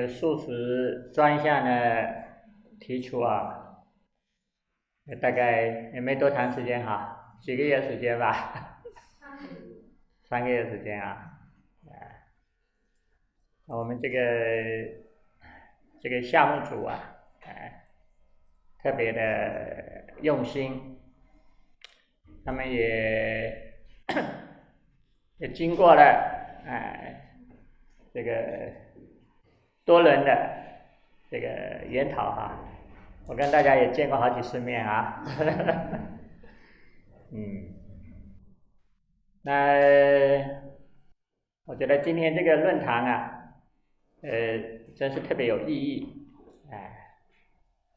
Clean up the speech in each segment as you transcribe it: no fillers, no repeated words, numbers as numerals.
个素食专项的提出啊，大概也没多长时间哈，几个月时间吧，3个月时间啊。我们这个项目组啊，特别的用心，他们也经过了这个多轮的这个研讨哈，我跟大家也见过好几次面啊，那我觉得今天这个论坛啊，真是特别有意义，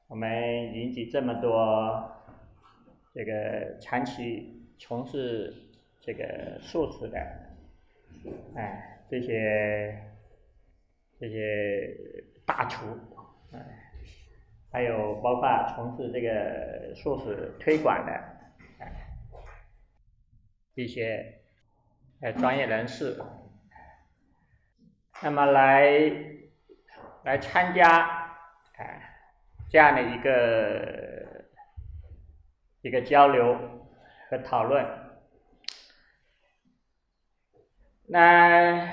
我们引起这么多这个长期从事这个素食的，这些大厨，还有包括从事这个素食推广的，一些专业人士，那么来参加这样的一个交流和讨论。那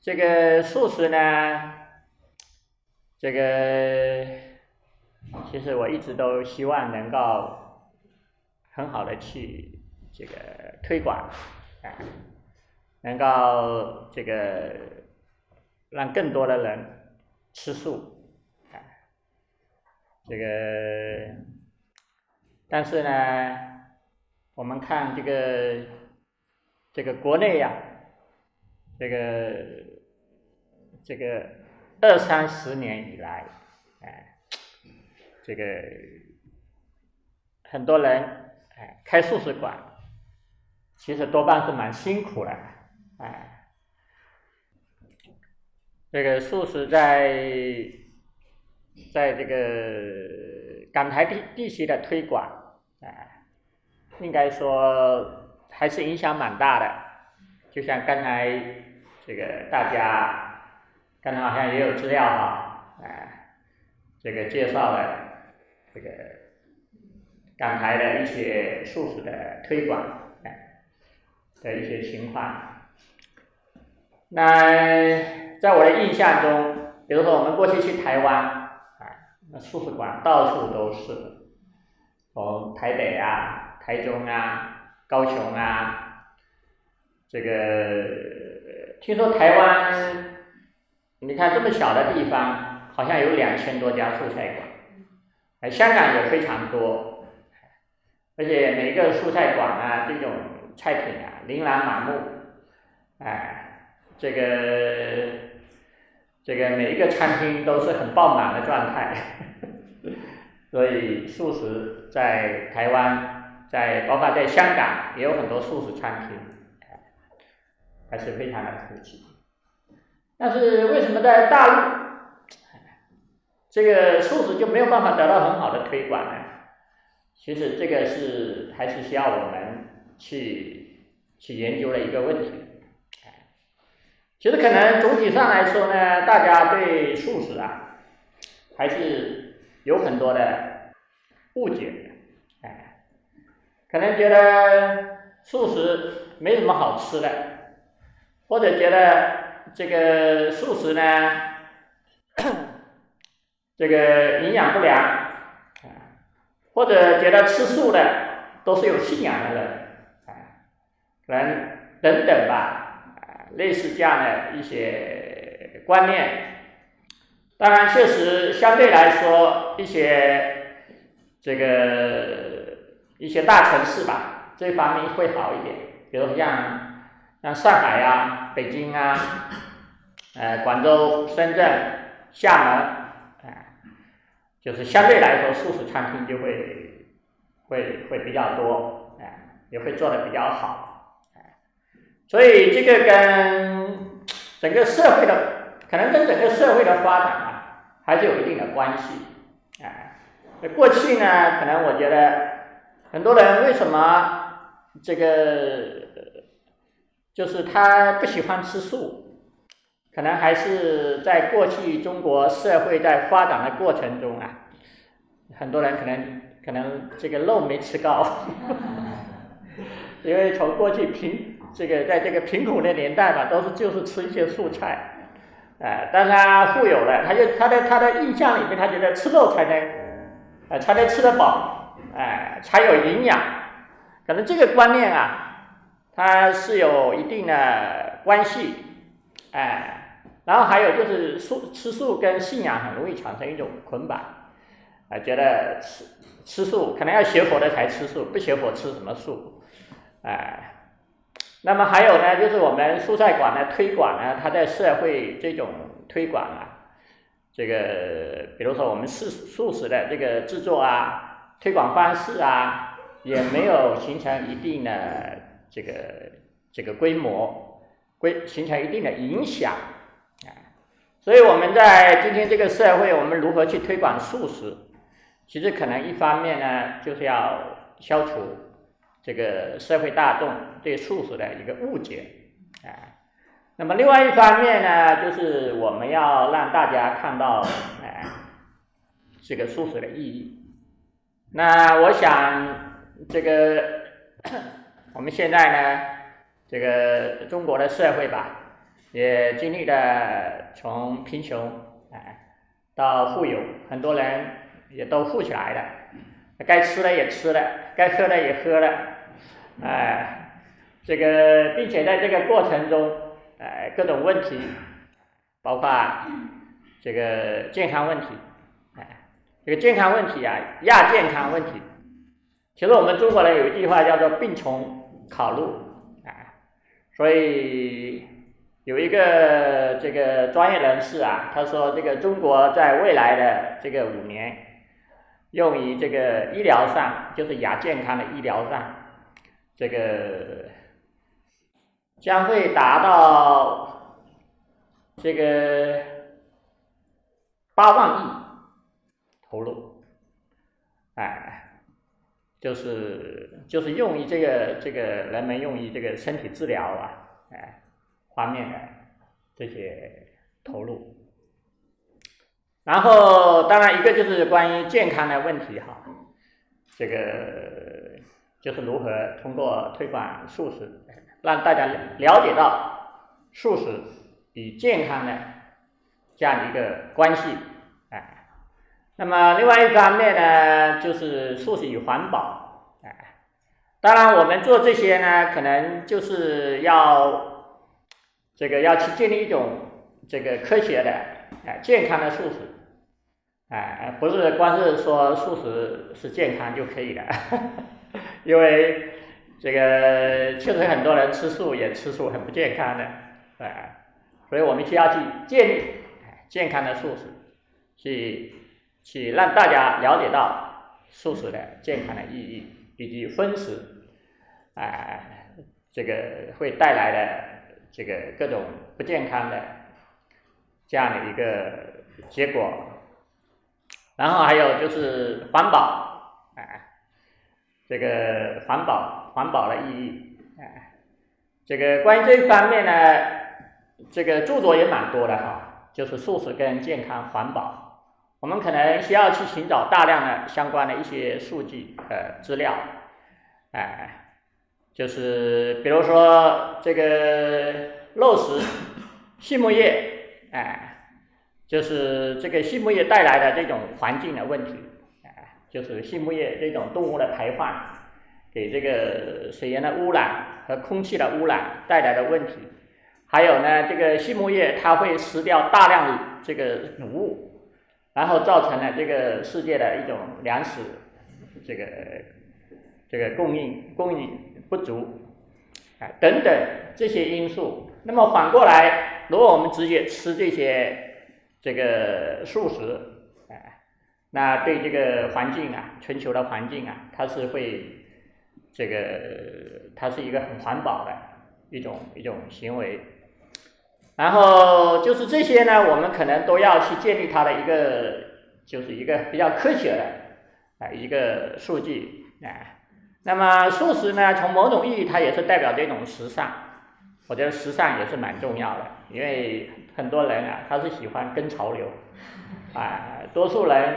这个素食呢，这个其实我一直都希望能够很好的去这个推广，能够这个让更多的人吃素，这个但是呢，我们看这个国内呀，这个20-30年以来，这个很多人开素食馆，其实多半是蛮辛苦的，这个素食在这个港台地区的推广，应该说还是影响蛮大的。就像刚才这个大家刚才好像也有资料哈，这个介绍了这个港台的一些素食的推广的一些情况。那在我的印象中，比如说我们过去去台湾，那素食馆到处都是，从台北啊、台中啊、高雄啊，这个听说台湾，你看这么小的地方，好像有2000多家素菜馆，香港也非常多，而且每个素菜馆啊，这种菜品啊，琳琅满目，这个每一个餐厅都是很爆满的状态，所以素食在台湾，包括在香港也有很多素食餐厅，还是非常的普及。但是为什么在大陆，这个素食就没有办法得到很好的推广呢？其实这个还是需要我们去研究的一个问题。其实可能总体上来说呢，大家对素食啊，还是有很多的误解，可能觉得素食没什么好吃的，或者觉得这个素食呢，这个营养不良，或者觉得吃素的都是有信仰的人，可能等等吧。类似这样的一些观念，当然确实相对来说一些大城市吧，这方面会好一点，比如像上海啊、北京啊、广州、深圳、厦门，就是相对来说素食餐厅就会比较多，也会做得比较好。所以这个跟整个社会的，可能跟整个社会的发展啊，还是有一定的关系。过去呢，可能我觉得很多人为什么这个就是他不喜欢吃素，可能还是在过去中国社会在发展的过程中啊，很多人可能这个肉没吃高，因为从过去在这个贫苦的年代嘛，就是吃一些蔬菜，但是他富有了，他的印象里面，他觉得吃肉才能吃得饱，才有营养，可能这个观念啊，它是有一定的关系，然后还有就是吃素跟信仰很容易产生一种捆绑，觉得吃素可能要学佛的才吃素，不学佛吃什么素，那么还有呢，就是我们蔬菜馆的推广呢，它在社会这种推广啊，这个比如说我们素食的这个制作啊，推广方式啊，也没有形成一定的这个规模，形成一定的影响。所以我们在今天这个社会，我们如何去推广素食？其实可能一方面呢，就是要消除这个社会大众对素食的一个误解，那么另外一方面呢，就是我们要让大家看到，这个素食的意义。那我想，这个我们现在呢，这个中国的社会吧，也经历了从贫穷到富有，很多人也都富起来了，该吃的也吃了，该喝的也喝了，这个并且在这个过程中，各种问题，包括这个健康问题，这个健康问题啊，亚健康问题，其实我们中国人有一句话叫做病从考入，所以有一个这个专业人士啊，他说这个中国在未来的这个5年，用于这个医疗上，就是亚健康的医疗上，这个将会达到这个8万亿投入，就是用于这个人们用于这个身体治疗啊，方面的这些投入。然后当然一个就是关于健康的问题哈，这个就是如何通过推广素食，让大家了解到素食与健康的这样的一个关系，那么另外一方面呢，就是素食与环保，当然我们做这些呢，可能就是要去建立一种这个科学的健康的素食，不是光是说素食是健康就可以了，因为这个确实很多人吃素也吃素很不健康的，所以我们需要去建立健康的素食，去让大家了解到素食的健康的意义，以及荤食，这个会带来的这个各种不健康的这样的一个结果。然后还有就是环保，这个环保的意义，这个关于这一方面呢，这个著作也蛮多的哈，就是素食跟健康环保，我们可能需要去寻找大量的相关的一些数据资料，就是比如说这个肉食、畜牧业，就是这个畜牧业带来的这种环境的问题，就是畜牧业这种动物的排放给这个水源的污染和空气的污染带来的问题，还有呢，这个畜牧业它会食掉大量的这个谷物，然后造成了这个世界的一种粮食这个供应不足，等等这些因素。那么反过来，如果我们直接吃这个素食，那对这个环境啊，全球的环境啊，它是一个很环保的一种行为。然后就是这些呢，我们可能都要去建立它的就是一个比较科学的一个数据，那么素食呢，从某种意义它也是代表这种时尚，我觉得时尚也是蛮重要的，因为很多人啊，他是喜欢跟潮流，多数人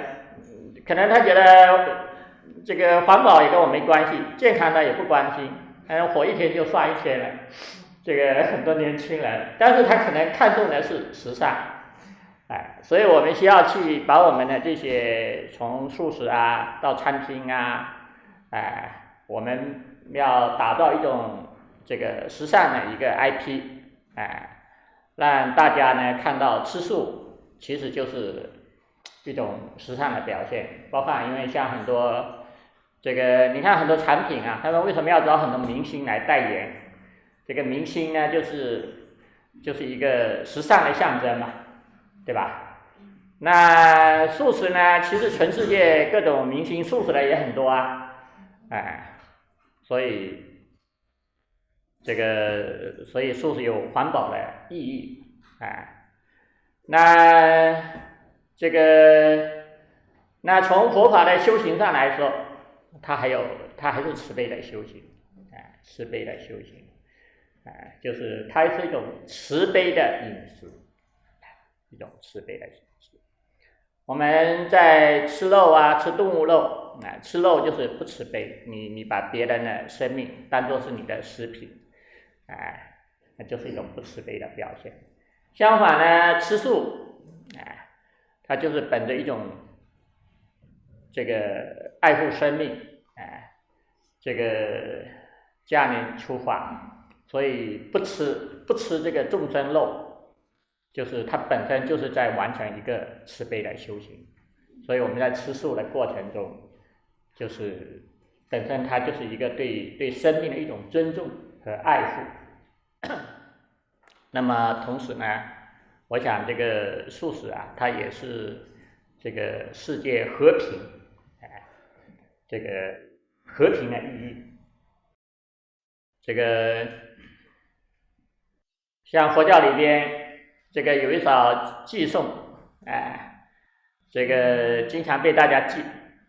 可能他觉得这个环保也跟我没关系，健康的也不关心，活一天就算一天了。这个很多年轻人，但是他可能看重的是时尚，所以我们需要去把我们的这些从素食啊到餐厅啊，我们要打造一种这个时尚的一个 IP，让大家呢看到吃素其实就是一种时尚的表现，包括因为像很多这个你看很多产品啊，他们为什么要找很多明星来代言？这个明星呢就是一个时尚的象征嘛，对吧？那素食呢，其实全世界各种明星素食的也很多啊，所以素食有环保的意义，那从佛法的修行上来说，它还是慈悲的修行，慈悲的修行，就是它是一种慈悲的饮食，一种慈悲的饮食。我们在吃肉啊，吃动物肉，吃肉就是不慈悲，你把别人的生命当作是你的食品，那就是一种不慈悲的表现。相反呢，吃素，它就是本着一种这个爱护生命，这个家人出发，所以不吃这个众生肉，就是它本身就是在完成一个慈悲的修行。所以我们在吃素的过程中，就是本身它就是一个对生命的一种尊重和爱护。那么同时呢，我想这个素食啊，它也是这个世界和平，这个和平的意义。这个像佛教里边，这个有一首偈颂，这个经常被大家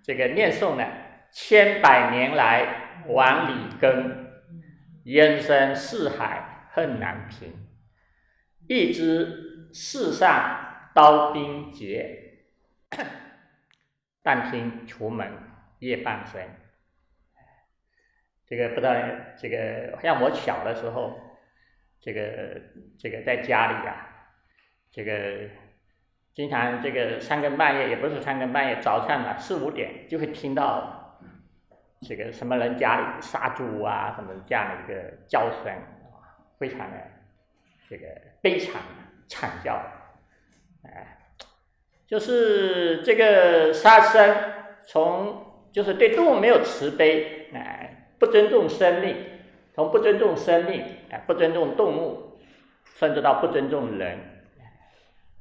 这个念诵的，千百年来万里耕，冤声四海恨难平。欲知世上刀兵劫，但听楚门夜半声。这个不知道，这个像我小的时候，这个在家里啊，这个经常这个三更半夜，也不是三更半夜，早上嘛4、5点就会听到这个什么人家里杀猪啊什么这样的一个叫声，非常的这个悲惨惨叫，就是这个杀生就是对动物没有慈悲，不尊重生命，从不尊重生命，不尊重动物，甚至到不尊重人，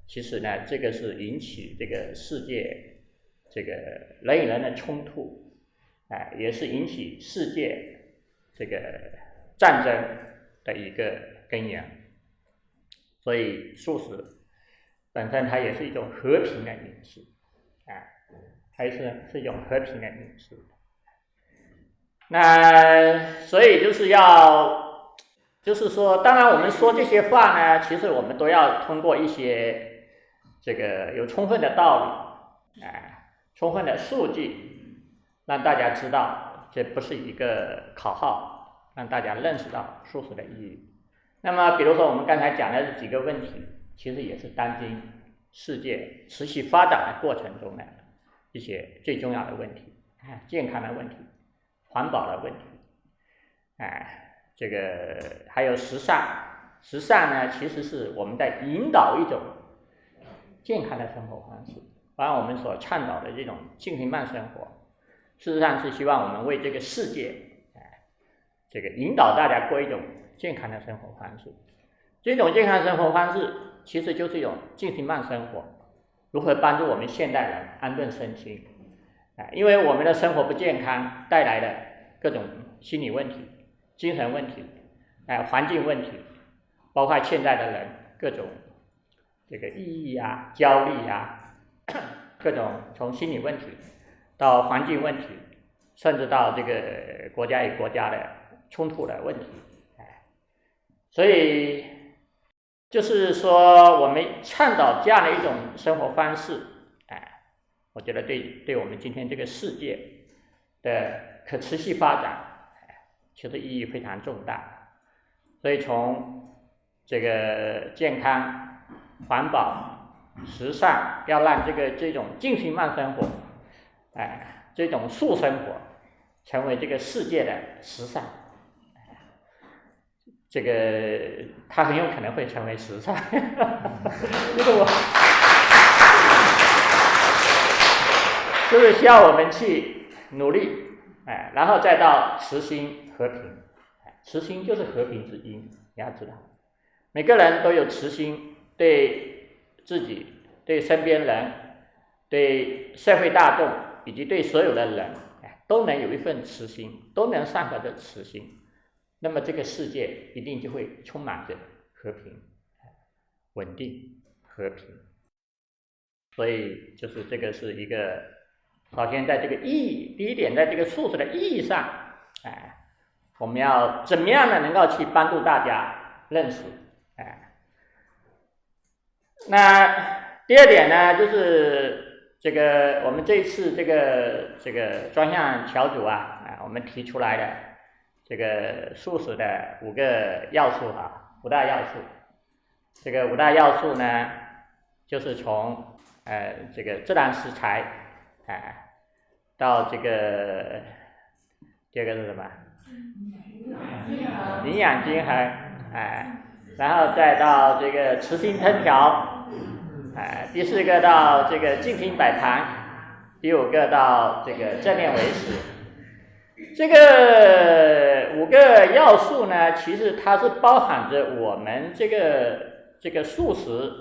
其实呢，这个是引起这个世界这个人与人的冲突，也是引起世界这个战争的一个根源。所以素食本身它也是一种和平的饮食，还是一种和平的饮食。那所以就是说，当然我们说这些话呢，其实我们都要通过一些这个有充分的道理，充分的数据，让大家知道这不是一个口号，让大家认识到素食的意义。那么比如说我们刚才讲的这几个问题，其实也是当今世界持续发展的过程中的一些最重要的问题，健康的问题，环保的问题，这个还有时尚呢，其实是我们在引导一种健康的生活方式，把我们所倡导的这种净瓶慢生活，事实上是希望我们为这个世界，这个引导大家过一种健康的生活方式。这种健康生活方式其实就是一种净瓶慢生活，如何帮助我们现代人安顿身心，因为我们的生活不健康带来的各种心理问题、精神问题，环境问题，包括现在的人各种这个抑郁啊、焦虑啊，各种从心理问题到环境问题，甚至到这个国家与国家的冲突的问题，所以就是说，我们倡导这样的一种生活方式，我觉得对我们今天这个世界的可持续发展，其实意义非常重大。所以从这个健康、环保、时尚，要让这种净心慢生活，这种素生活，成为这个世界的时尚。这个它很有可能会成为时尚，就是需要我们去努力，然后再到慈心和平。慈心就是和平之因，你要知道，每个人都有慈心，对自己、对身边人、对社会大众以及对所有的人，都能有一份慈心，都能散发着慈心。那么这个世界一定就会充满着和平、稳定、和平。所以就是这个是一个，首先在这个意义，第一点，在这个素食的意义上，我们要怎么样呢？能够去帮助大家认识，那第二点呢，就是这个我们这一次这个专项小组我们提出来的这个素食的5个要素5大要素。这个5大要素呢，就是从这个自然食材到这个第二个是什么？营养均衡，然后再到这个慈心烹调，第4个到这个静心摆盘，第5个到这个正念维持。这个5个要素呢，其实它是包含着我们这个素食，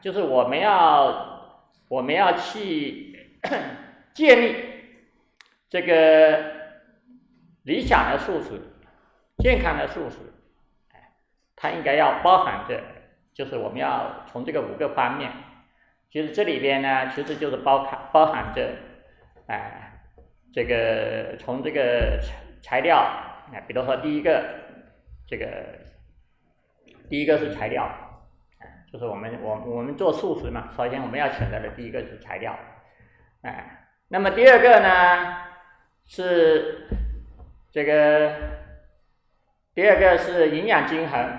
就是我们要去建立这个理想的素食、健康的素食，它应该要包含着，就是我们要从这个5个方面，其实这里边呢，其实就是包含着，这个从这个材料，比如说第一个是材料，就是我们做素食嘛，首先我们要选择的第一个是材料，那么第2个呢是第2个是营养均衡，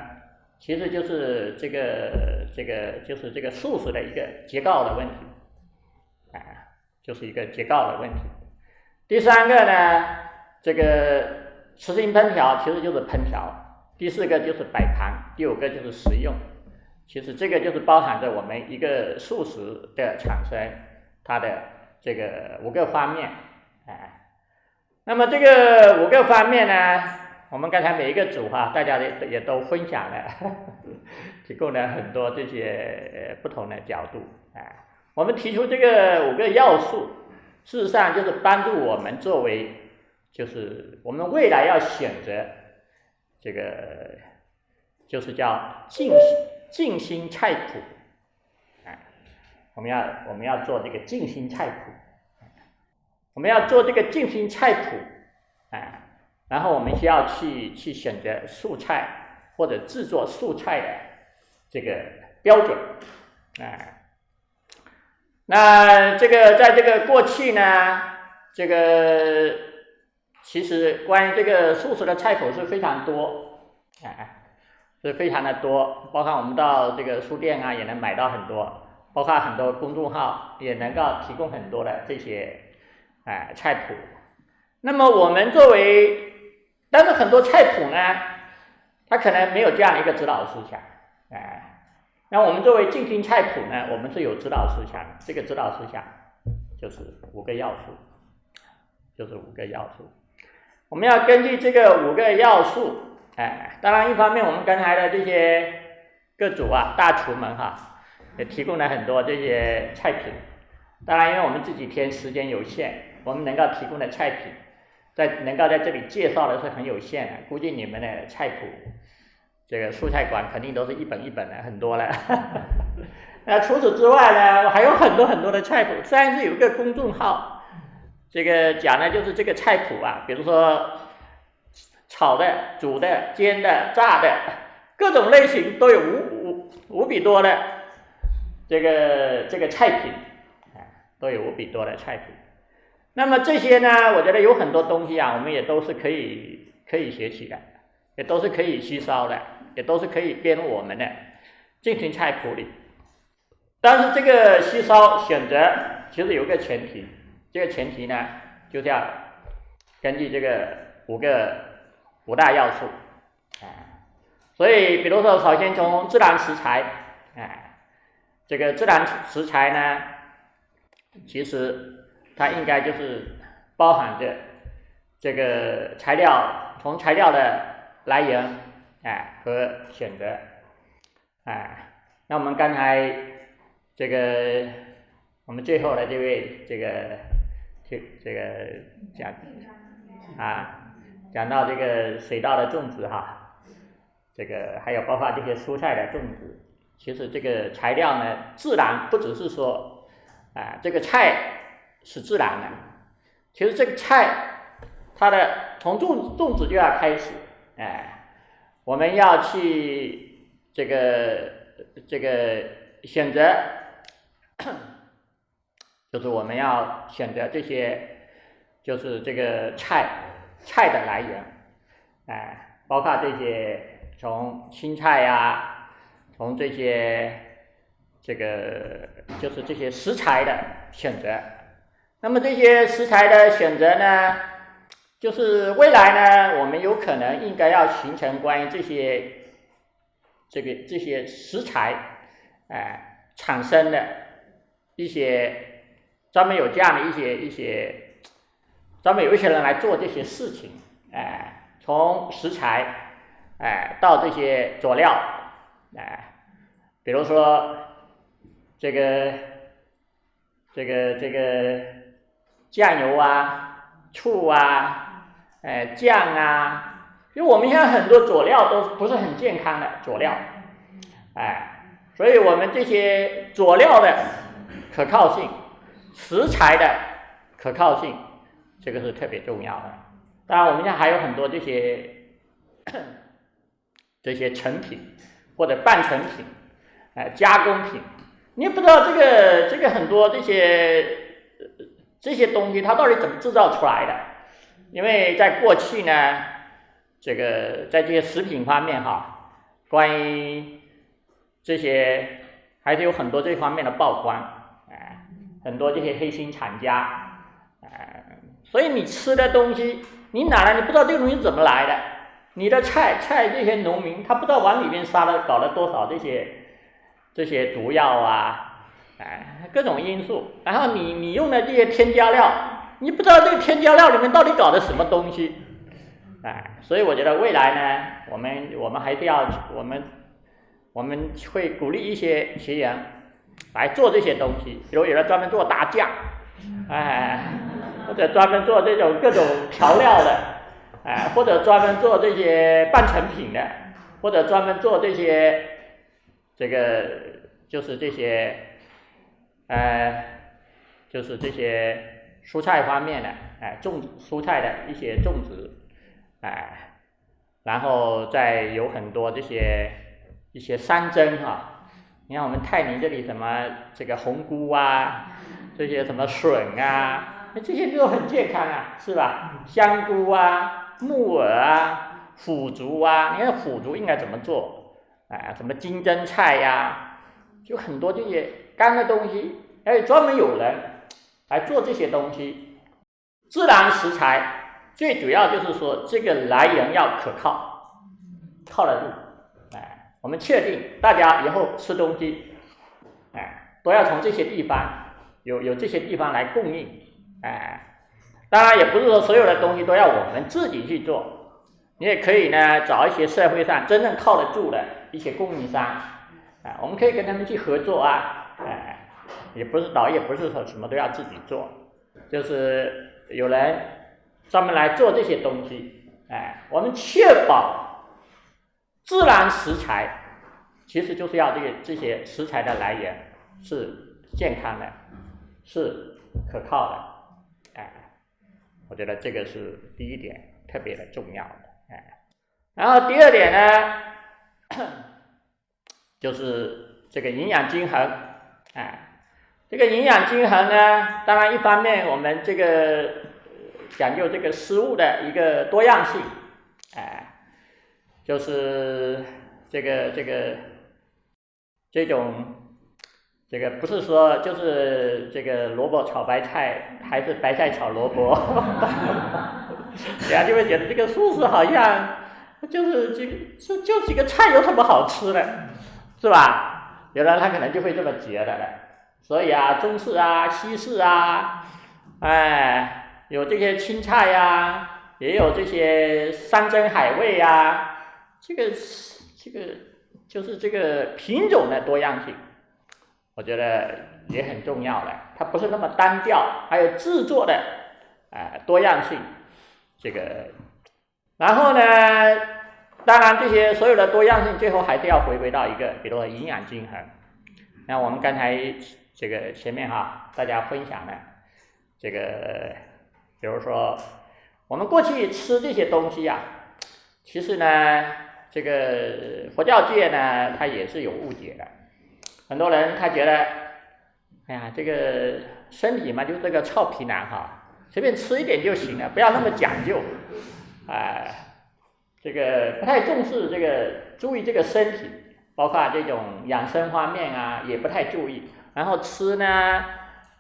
其实就是这个素食的一个结构的问题，就是一个结构的问题。第3个呢，这个慈心烹调其实就是烹调，第4个就是摆盘，第5个就是食用。其实这个就是包含着我们一个素食的产生，它的这个5个方面，那么这个5个方面呢，我们刚才每一个组大家也都分享了，提供了很多这些不同的角度，我们提出这个5个要素，事实上就是帮助我们作为，就是我们未来要选择这个，就是叫静心菜谱，我们要做这个静心菜谱，我们要做这个静心菜谱，然后我们需要去选择素菜或者制作素菜的这个标准，那这个在这个过去呢，这个其实关于这个素食的菜谱是非常多，是非常的多，包括我们到这个书店也能买到很多，包括很多公众号也能够提供很多的这些菜谱。那么我们但是很多菜谱呢，它可能没有这样的一个指导思想，那我们作为静心菜谱呢，我们是有指导思想，这个指导思想就是5个要素，就是5个要素。我们要根据这个5个要素，当然一方面我们刚才的这些各组大厨们也提供了很多这些菜品，当然因为我们这几天时间有限，我们能够提供的菜品能够在这里介绍的是很有限的，估计你们的菜谱这个蔬菜馆肯定都是一本一本的，很多了。那除此之外呢，还有很多很多的菜谱，虽然是有一个公众号，这个讲的就是这个菜谱比如说炒的、煮的、煎的、炸的，各种类型都有无比多的这个菜品，都有无比多的菜品。那么这些呢，我觉得有很多东西啊，我们也都是可以学习的，也都是可以吸收的，也都是可以编入我们的进行菜谱里。但是这个吸收选择其实有个前提，这个前提呢，就是要根据这个五大要素，所以比如说，首先从自然食材，这个自然食材呢，其实它应该就是包含着这个材料，从材料的来源，和选择，那我们刚才这个我们最后的这位这个讲到这个水稻的种植哈，这个还有包括这些蔬菜的种植，其实这个材料呢，自然不只是说这个菜是自然的，其实这个菜它的从种植就要开始，我们要去这个选择，就是我们要选择这些，就是这个菜的来源，包括这些从青菜呀，从这些就是这些食材的选择。那么这些食材的选择呢，就是未来呢，我们有可能应该要形成关于这些食材，产生的一些专门有这样的一些专门有一些人来做这些事情，从食材，到这些佐料，比如说这个酱油啊、醋啊、酱啊，因为我们现在很多佐料都不是很健康的佐料，所以我们这些佐料的可靠性、食材的可靠性，这个是特别重要的。当然，我们现在还有很多这些成品或者半成品，加工品，你也不知道这个很多这些东西它到底怎么制造出来的？因为在过去呢，在这些食品方面哈，关于这些还是有很多这方面的曝光，很多这些黑心厂家，所以你吃的东西，你哪来？你不知道这个东西怎么来的？你的菜这些农民他不知道往里面搞了多少这些毒药啊，各种因素，然后你用的这些添加料，你不知道这个添加料里面到底搞的什么东西，所以我觉得未来呢，我们还是要我们会鼓励一些学员来做这些东西，比如有人专门做大酱，或者专门做这种各种调料的，或者专门做这些半成品的，或者专门做这些就是这些蔬菜方面的，种蔬菜的一些种植，然后再有很多一些山珍哈，你看我们泰宁这里什么这个红菇啊，这些什么笋啊，这些都很健康啊，是吧？香菇啊、木耳啊、腐竹啊，你看腐竹应该怎么做？什么金针菜呀，就很多这些干的东西，专门有人来做这些东西。自然食材最主要就是说这个来源要可靠，靠得住。我们确定大家以后吃东西，都要从这些地方有这些地方来供应，当然也不是说所有的东西都要我们自己去做，你也可以呢找一些社会上真正靠得住的一些供应商，我们可以跟他们去合作啊，也不是说什么都要自己做，就是有人专门来做这些东西，我们确保自然食材，其实就是要这些食材的来源是健康的，是可靠的，我觉得这个是第一点特别的重要的。然后第二点呢，就是这个营养均衡，这个营养均衡呢，当然一方面我们这个讲究这个食物的一个多样性，就是这种这个不是说就是这个萝卜炒白菜，还是白菜炒萝卜，大家就会觉得这个素食好像就是几个菜有什么好吃的，是吧？有人他可能就会这么觉得了。所以中式西式有这些青菜也有这些山珍海味这个就是这个品种的多样性，我觉得也很重要的，它不是那么单调，还有制作的多样性，这个，然后呢，当然这些所有的多样性最后还是要回归到一个，比如说营养均衡。那我们刚才这个前面大家分享的这个，比如说我们过去吃这些东西其实呢，这个佛教界呢，它也是有误解的。很多人他觉得，哎呀，这个身体嘛，就是这个臭皮囊随便吃一点就行了，不要那么讲究，这个不太重视这个注意这个身体，包括这种养生方面也不太注意。然后吃呢，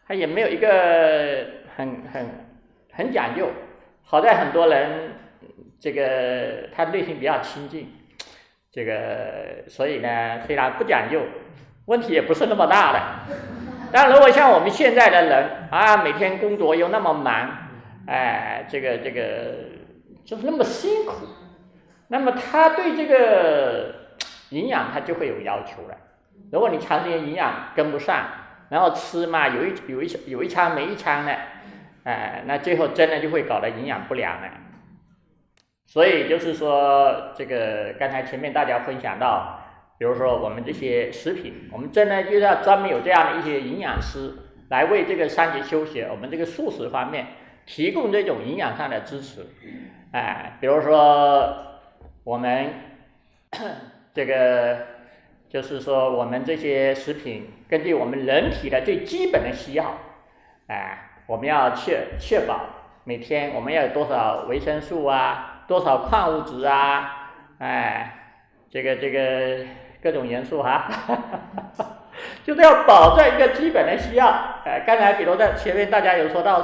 它也没有一个很讲究。好在很多人这个他内心比较清净，这个所以呢，虽然不讲究，问题也不是那么大的。但如果像我们现在的人每天工作又那么忙，这个就是那么辛苦，那么他对这个营养他就会有要求了。如果你长时间营养跟不上，然后吃嘛有一餐没一餐的，那最后真的就会搞得营养不良了。所以就是说，这个刚才前面大家分享到，比如说我们这些食品，我们真的就要专门有这样的一些营养师来为这个三节修学，我们这个素食方面提供这种营养上的支持。比如说我们这个就是说我们这些食品根据我们人体的最基本的需要，我们要确保每天我们要有多少维生素多少矿物质这个各种元素就是要保证一个基本的需要。刚才比如在前面大家有说到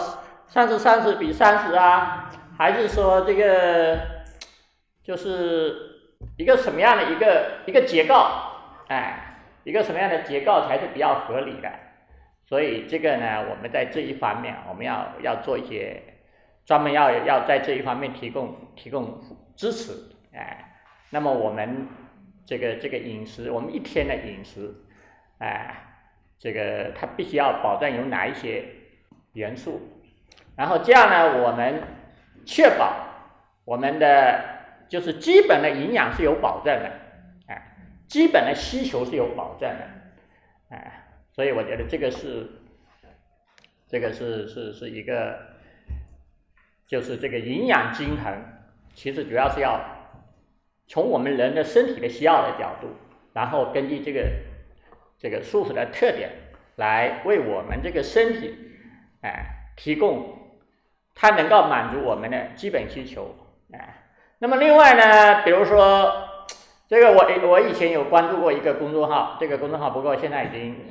30比30还是说这个就是一个什么样的一个结构，一个什么样的结构才是比较合理的。所以这个呢，我们在这一方面我们要做一些专门要在这一方面提供支持。那么我们这个饮食，我们一天的饮食，这个它必须要保证有哪一些元素，然后这样呢，我们确保我们的就是基本的营养是有保证的，基本的需求是有保证的，所以我觉得这个是一个，就是这个营养均衡，其实主要是要从我们人的身体的需要的角度，然后根据这个素食的特点来为我们这个身体提供它能够满足我们的基本需求。那么另外呢，比如说这个我以前有关注过一个公众号，这个公众号不过现在已经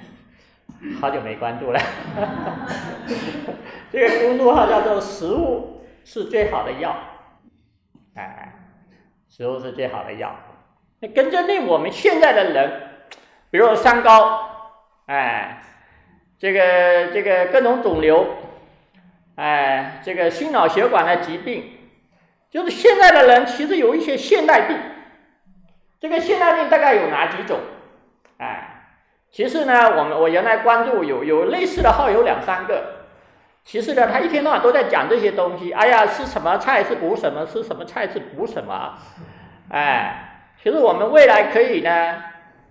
好久没关注了这个公众号叫做食物是最好的药，食物是最好的药。跟针对我们现在的人，比如说三高，这个各种肿瘤，这个心脑血管的疾病，就是现在的人其实有一些现代病。这个现代病大概有哪几种？其实呢，我原来关注有类似的号有2-3个，其实呢，他一天到晚都在讲这些东西。吃什么菜是补什么，吃什么菜是补什么。其实我们未来可以呢，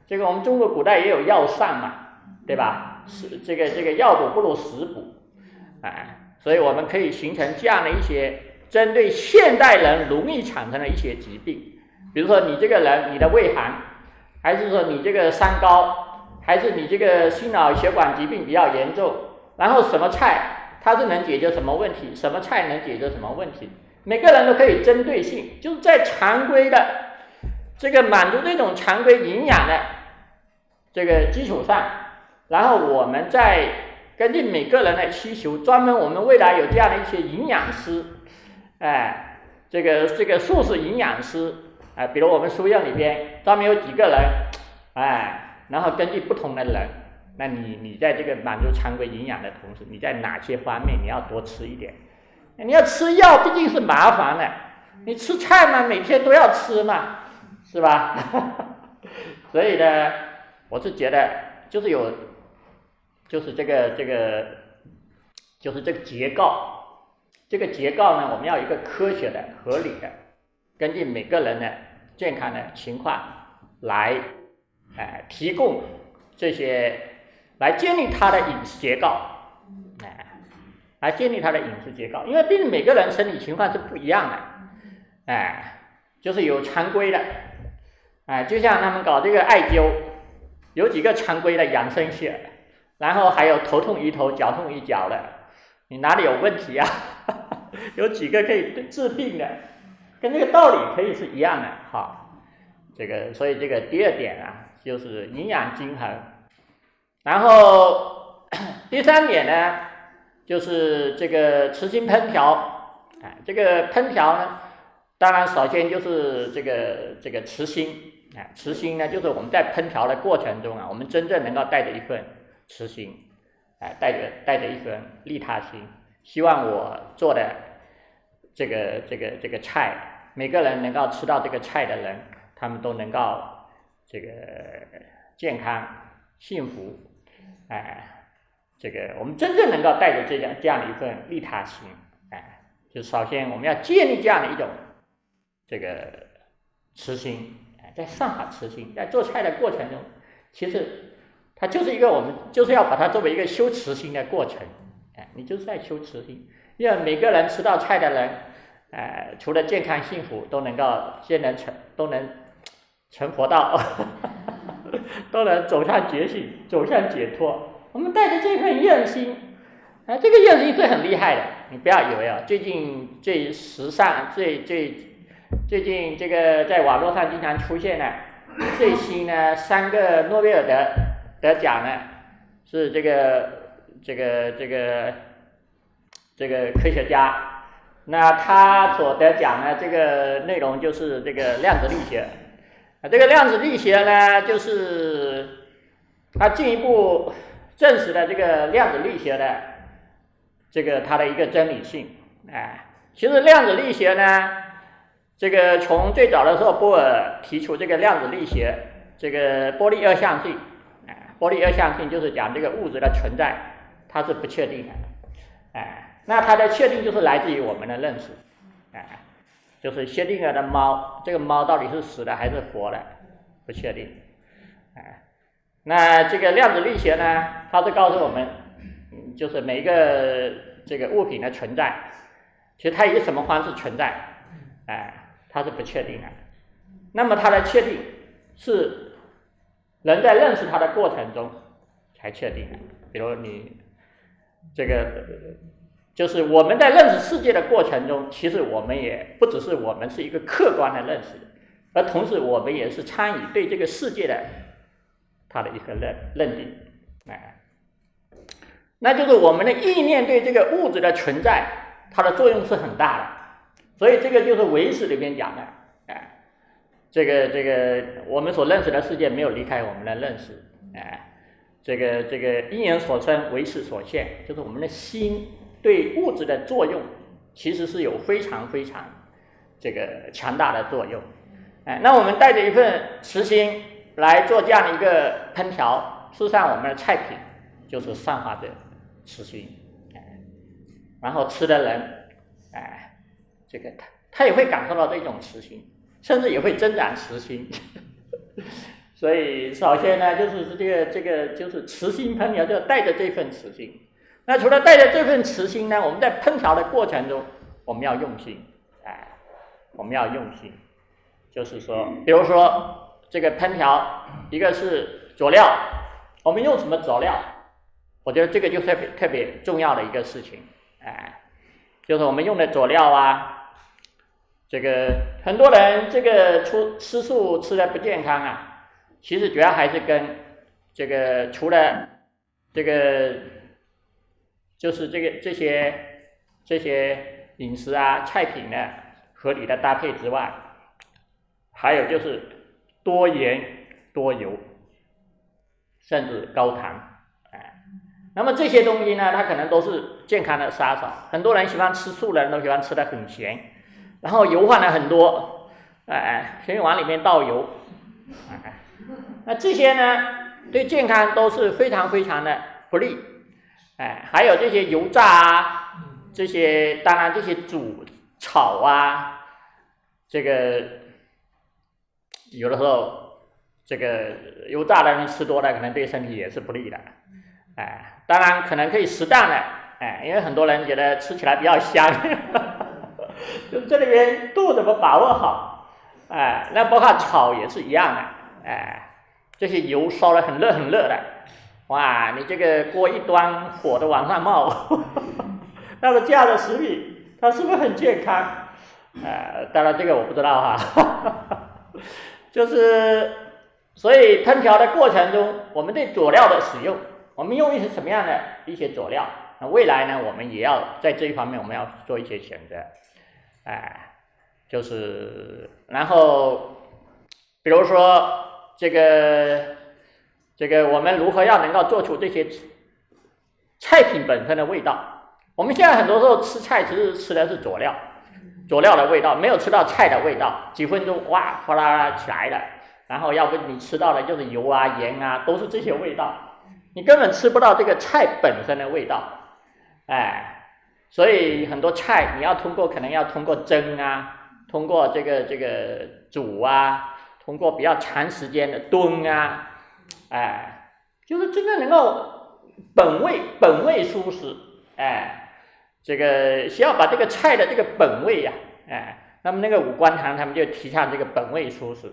这个我们中国古代也有药膳嘛，对吧？是这个药补不如食补，所以我们可以形成这样的一些针对现代人容易产生的一些疾病，比如说你这个人你的胃寒，还是说你这个三高，还是你这个心脑血管疾病比较严重，然后什么菜它是能解决什么问题，什么菜能解决什么问题，每个人都可以针对性，就是在常规的这个满足这种常规营养的这个基础上，然后我们再根据每个人的需求，专门我们未来有这样的一些营养师，这个素食营养师，比如我们书院里边专门有几个人，然后根据不同的人，那你在这个满足常规营养的同时，你在哪些方面你要多吃一点？你要吃药毕竟是麻烦的，你吃菜嘛，每天都要吃嘛，是吧？所以呢，我是觉得就是这个结构，这个结构呢，我们要有一个科学的、合理的，根据每个人的健康的情况来提供这些，来建立他的饮食结构，来建立他的饮食结构，因为毕竟每个人身体情况是不一样的，就是有常规的，就像他们搞这个艾灸，有几个常规的养生穴，然后还有头痛医头，脚痛医脚的，你哪里有问题啊？有几个可以治病的，跟这个道理可以是一样的，好，所以这个第二点啊，就是营养均衡，然后第三点呢，就是这个磁性烹调，这个烹调呢，当然首先就是这个磁心，磁心呢，就是我们在烹调的过程中啊，我们真正能够带着一份慈心，带着一份利他心，希望我做的这个菜，每个人能够吃到这个菜的人，他们都能够这个健康幸福，我们真正能够带着这样的一份利他心，就首先我们要建立这样的一种这个慈心，在上好慈心，在做菜的过程中，其实它就是一个我们就是要把它作为一个修慈心的过程，你就是在修慈心，因为每个人吃到菜的人，除了健康幸福，都能成佛道，都能走向觉醒，走向解脱。我们带着这份愿心，这个愿心是很厉害的。你不要以为最近最时尚、最近这个在网络上经常出现的最新呢3个诺贝尔得奖呢，是这个科学家，那他所得奖呢，这个内容就是这个量子力学。这个量子力学呢，就是他进一步证实了这个量子力学的它的一个真理性。其实量子力学呢，这个从最早的时候波尔提出这个量子力学，这个波粒二象性，波粒二象性就是讲这个物质的存在它是不确定的，那它的确定就是来自于我们的认识，就是薛定谔的猫，这个猫到底是死的还是活的不确定，那这个量子力学呢，它是告诉我们，就是每一个这个物品的存在，其实它以什么方式存在，它是不确定的。那么它的确定是人在认识它的过程中才确定的。比如你这个就是我们在认识世界的过程中，其实我们也不只是我们是一个客观的认识，而同时我们也是参与对这个世界的它的一个认定，那就是我们的意念对这个物质的存在，它的作用是很大的。所以这个就是唯识里面讲的，这个我们所认识的世界没有离开我们的认识，这个因缘所生，唯识所现，就是我们的心对物质的作用，其实是有非常非常这个强大的作用。那我们带着一份慈心来做这样的一个烹调，事实上我们的菜品就是散发着慈心，然后吃的人，这个他也会感受到这种慈心，甚至也会增长慈心。所以首先呢，就是这个就是慈心烹调，就带着这份慈心。那除了带着这份慈心呢，我们在烹调的过程中，我们要用心，我们要用心，就是说，比如说这个烹调，一个是佐料，我们用什么佐料？我觉得这个就特别重要的一个事情，就是我们用的佐料啊，这个很多人这个吃素吃的不健康啊，其实主要还是跟这个除了这个就是这些饮食啊菜品的合理的搭配之外，还有就是多盐多油，甚至高糖。那么这些东西呢，它可能都是健康的杀手。很多人喜欢吃素的人都喜欢吃得很咸，然后油放了很多，全往里面倒油，那这些呢，对健康都是非常非常的不利。还有这些油炸啊，这些当然这些煮炒啊，这个有的时候这个油炸的人吃多了，可能对身体也是不利的。当然可能可以适当的，因为很多人觉得吃起来比较香，就是这里面度怎么把握好，那包括炒也是一样的，这些油烧得很热很热的，哇，你这个锅一端火都往上冒，那么这样的食品它是不是很健康？当然这个我不知道哈，就是所以烹调的过程中，我们对佐料的使用。我们用一些什么样的一些佐料？那未来呢，我们也要在这一方面我们要做一些选择，就是然后比如说这个我们如何要能够做出这些菜品本身的味道？我们现在很多时候吃菜其实吃的是佐料的味道，没有吃到菜的味道，几分钟哇哗啦啦起来了，然后要不你吃到的就是油啊盐啊，都是这些味道。你根本吃不到这个菜本身的味道，所以很多菜你要可能要通过蒸啊，通过这个煮啊，通过比较长时间的炖啊，就是真的能够本味蔬食，这个需要把这个菜的这个本味呀，那么那个五官堂他们就提倡这个本味蔬食，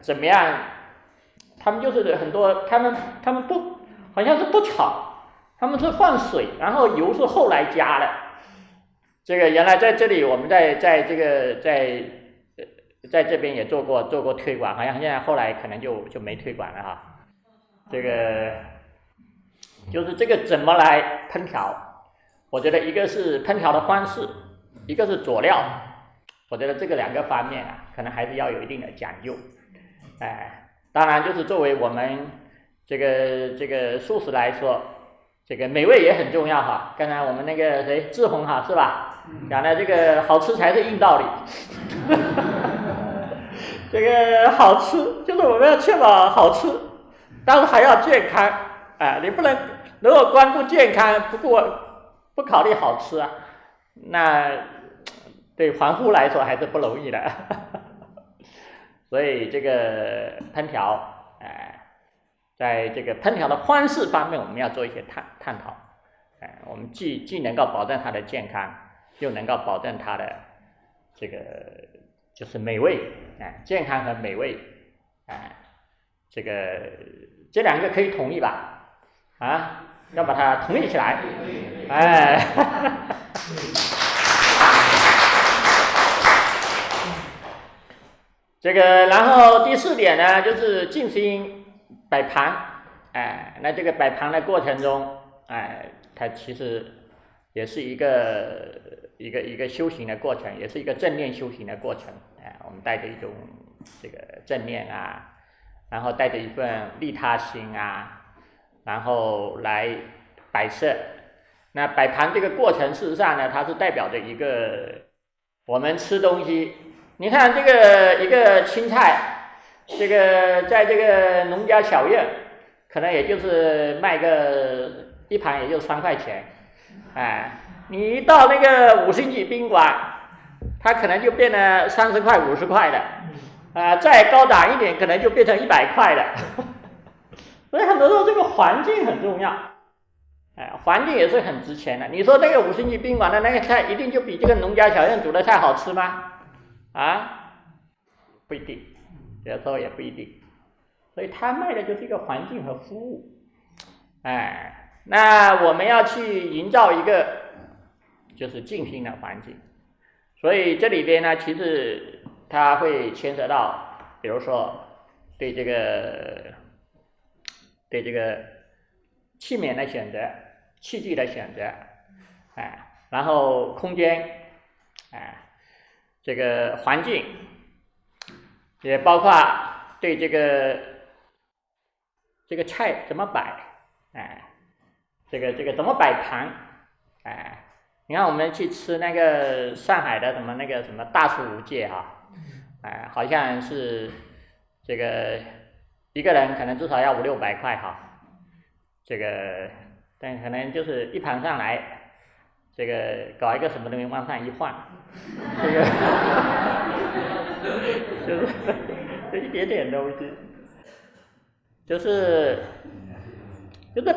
怎么样？他们就是很多，他们不好像是不炒，他们是放水，然后油是后来加的。这个原来在这里我们在这边也做过推广，好像现在后来可能就没推广了哈。这个就是这个怎么来烹调？我觉得一个是烹调的方式，一个是佐料。我觉得这个两个方面啊，可能还是要有一定的讲究，当然，就是作为我们这个素食来说，这个美味也很重要哈。刚才我们那个志宏哈是吧？讲的这个好吃才是硬道理。这个好吃就是我们要确保好吃，但是还要健康，你不能如果光顾健康，不考虑好吃啊，那对凡夫来说还是不容易的。所以这个烹调，在这个烹调的方式方面，我们要做一些探讨，我们既能够保证它的健康，又能够保证它的这个就是美味，健康和美味，这两个可以统一吧？要把它统一起来，这个，然后第4点呢，就是进行摆盘，那这个摆盘的过程中，它其实也是一个修行的过程，也是一个正念修行的过程，我们带着一种这个正念啊，然后带着一份利他心啊，然后来摆设。那摆盘这个过程，事实上呢，它是代表着一个我们吃东西。你看这个一个青菜，这个在这个农家小院，可能也就是卖个一盘也就3块钱，你一到那个5星级宾馆，它可能就变得30块、50块的，再高档一点，可能就变成100块的。所以很多时候这个环境很重要，环境也是很值钱的。你说那个5星级宾馆的那个菜一定就比这个农家小院煮的菜好吃吗？不一定，有时候也不一定。所以他卖的就是一个环境和服务。那我们要去营造一个就是静心的环境。所以这里边呢，其实它会牵涉到，比如说对这个器皿的选择、器具的选择，然后空间，这个环境，也包括对这个菜怎么摆，这个怎么摆盘，你看我们去吃那个上海的什么那个什么大厨五戒好像是这个一个人可能至少要500-600块这个但可能就是一盘上来，这个搞一个什么东西往上一换，这个就是这一点点东西，就是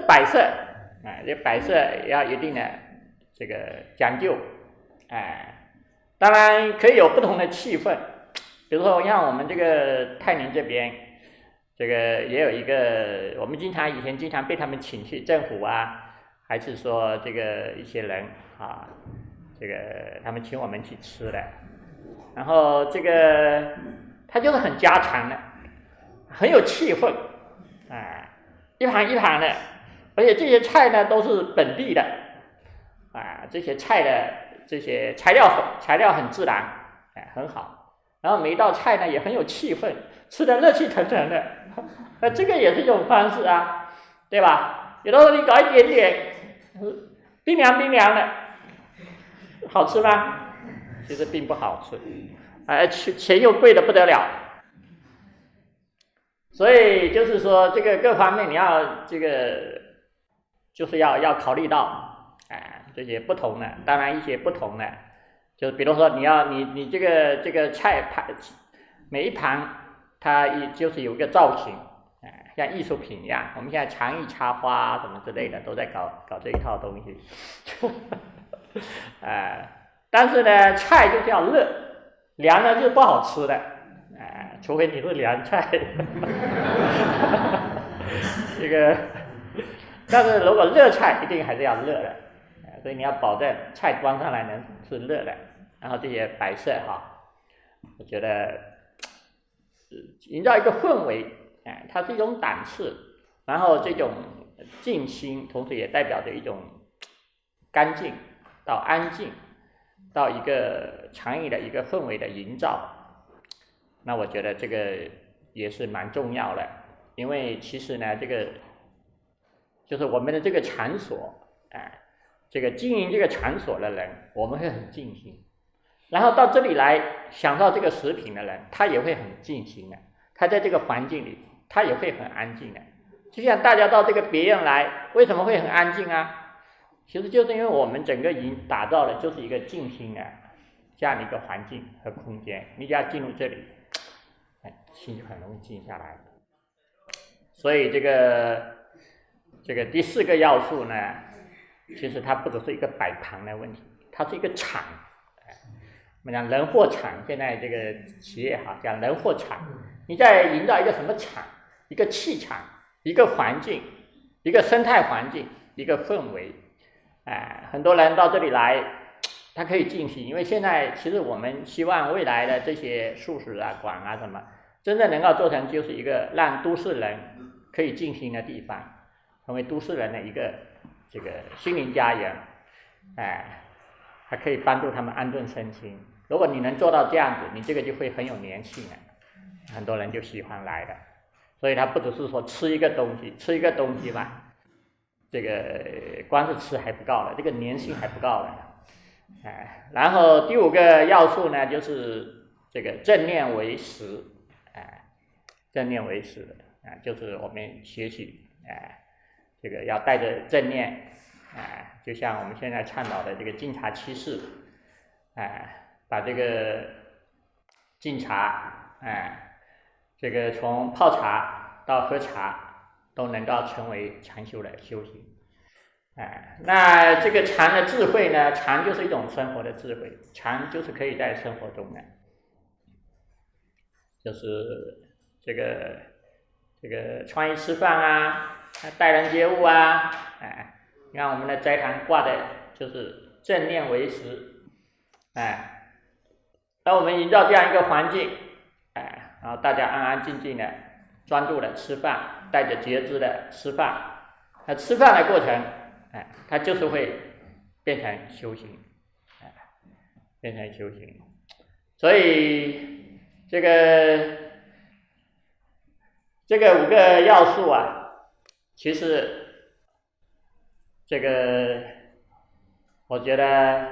摆设这摆设要一定的这个讲究，当然可以有不同的气氛，比如说像我们这个泰宁这边，这个也有一个，我们以前经常被他们请去，政府还是说这个一些人这个他们请我们去吃的，然后这个它就是很家常的，很有气氛，一盘一盘的，而且这些菜呢都是本地的，这些菜的这些材料很自然，很好，然后每一道菜呢也很有气氛，吃得热气腾腾的，那这个也是一种方式对吧？有的时候你搞一点点冰凉的，好吃吗？其实并不好吃，钱又贵得不得了。所以就是说，这个各方面你要这个，就是要考虑到，这些不同的，当然一些不同的，就比如说你这个菜盘，每一盘它就是有一个造型，像艺术品一样。我们现在墙艺插花什么之类的都在搞这一套东西，但是呢，菜就是要热，凉了是不好吃的。除非你是凉菜，这个，但是如果热菜一定还是要热的，所以你要保证菜端上来呢是热的，然后这些摆设我觉得营造一个氛围，它是一种档次，然后这种静心，同时也代表着一种干净到安静，到一个禅意的一个氛围的营造。那我觉得这个也是蛮重要的，因为其实呢，这个就是我们的这个场所，这个经营这个场所的人，我们会很尽心，然后到这里来享受这个食品的人，他也会很尽心的，他在这个环境里，他也会很安静的。就像大家到这个别院来，为什么会很安静其实就是因为我们整个打造的就是一个静心的这样的一个环境和空间，你只要进入这里，心就很容易静下来。所以这个第4个要素呢，其实它不只是一个摆盘的问题，它是一个场。我们讲人货场，现在这个企业讲人货场，你在营造一个什么场？一个气场，一个环境，一个生态环境，一个氛围。很多人到这里来，他可以静心，因为现在其实我们希望未来的这些素食馆什么，真正能够做成就是一个让都市人可以静心的地方，成为都市人的一个这个心灵家园，还可以帮助他们安顿身心。如果你能做到这样子，你这个就会很有粘性的，很多人就喜欢来的。所以他不只是说吃一个东西嘛，这个光是吃还不够的，这个粘性还不够的。然后第5个要素呢，就是这个正念为食，正念为食，就是我们学习，这个要带着正念，就像我们现在倡导的这个敬茶七事，把这个敬茶，这个从泡茶到喝茶都能够成为禅修的修行，那这个禅的智慧呢，禅就是一种生活的智慧，禅就是可以在生活中呢，就是这个穿衣吃饭啊，待人接物啊，你看我们的斋堂挂的就是正念为实，当我们营造这样一个环境，然后大家安安静静的、专注的吃饭，带着觉知的吃饭，那吃饭的过程，它就是会变成修行，变成修行。所以这个5个要素啊，其实这个我觉得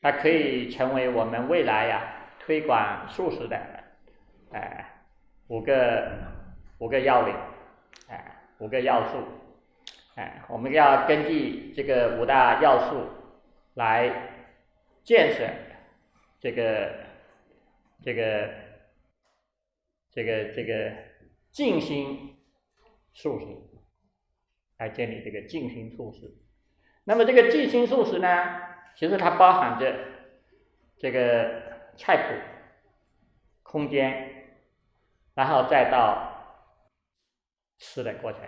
它可以成为我们未来推广素食的5个要领，5个要素，我们要根据这个5大要素来建设这个静心素食，来建立这个静心素食。那么这个静心素食呢，其实它包含着这个菜谱、空间，然后再到吃的过程，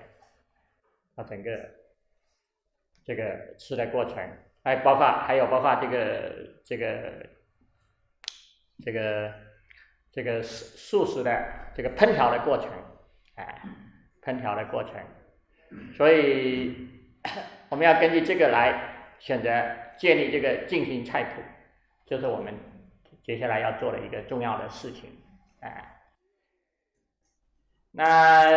整个这个吃的过程，还有包括这个素食的这个烹调的过程，烹调的过程，所以我们要根据这个来选择建立这个静心菜谱，就是我们接下来要做的一个重要的事情。那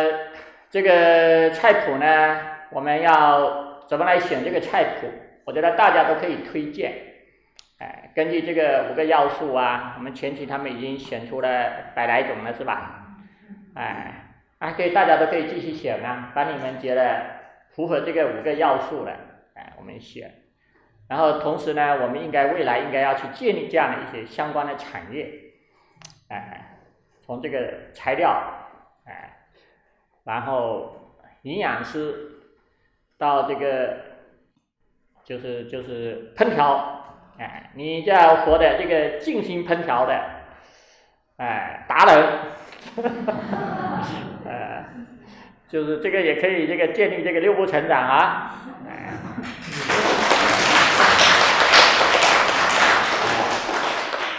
这个菜谱呢，我们要怎么来选这个菜谱？我觉得大家都可以推荐。根据这个5个要素啊，我们前期他们已经选出了100来种了，是吧？大家都可以继续选啊，把你们觉得符合这个5个要素的，我们选。然后同时呢，我们未来应该要去建立这样的一些相关的产业，从这个材料，然后营养师到这个就是烹调。你就要活的这个静心烹调的，达人，就是这个也可以建立这个6步成长啊，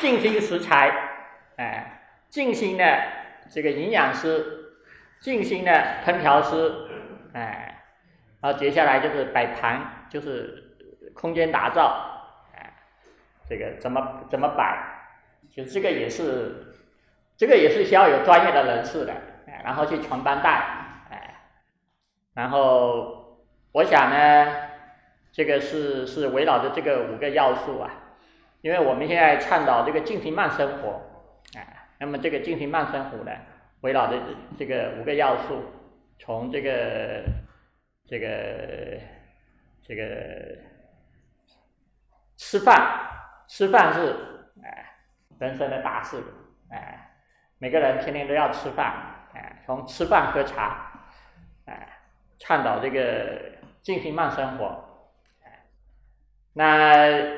静心食材，静心的这个营养师，静心的烹调师，然后接下来就是摆盘，就是空间打造。这个怎么摆，其实这个也是需要有专业的人士的，然后去传班带，然后我想呢，这个是围绕着这个5个要素啊，因为我们现在倡导这个静心慢生活，那么这个静心慢生活呢，围绕着这个5个要素，从这个吃饭是人生的大事，每个人天天都要吃饭，从吃饭喝茶，倡导这个静心慢生活，那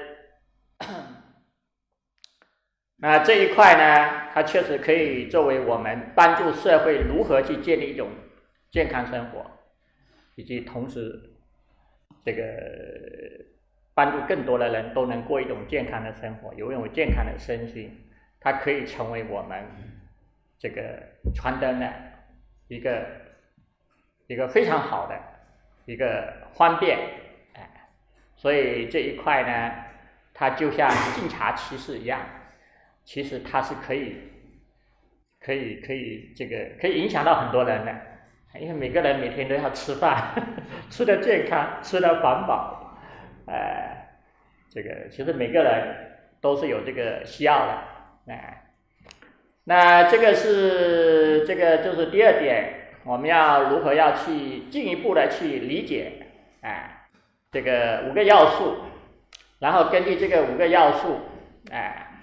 这一块呢，它确实可以作为我们帮助社会如何去建立一种健康生活，以及同时这个帮助更多的人都能过一种健康的生活，拥有健康的身心，它可以成为我们这个传灯的一个非常好的一个方便，所以这一块呢，它就像敬茶启示一样，其实它是可以影响到很多人的，因为每个人每天都要吃饭，吃得健康，吃得环保。其实每个人都是有这个需要的，那这个就是第2点，我们要如何要去进一步的去理解，这个5个要素，然后根据这个5个要素，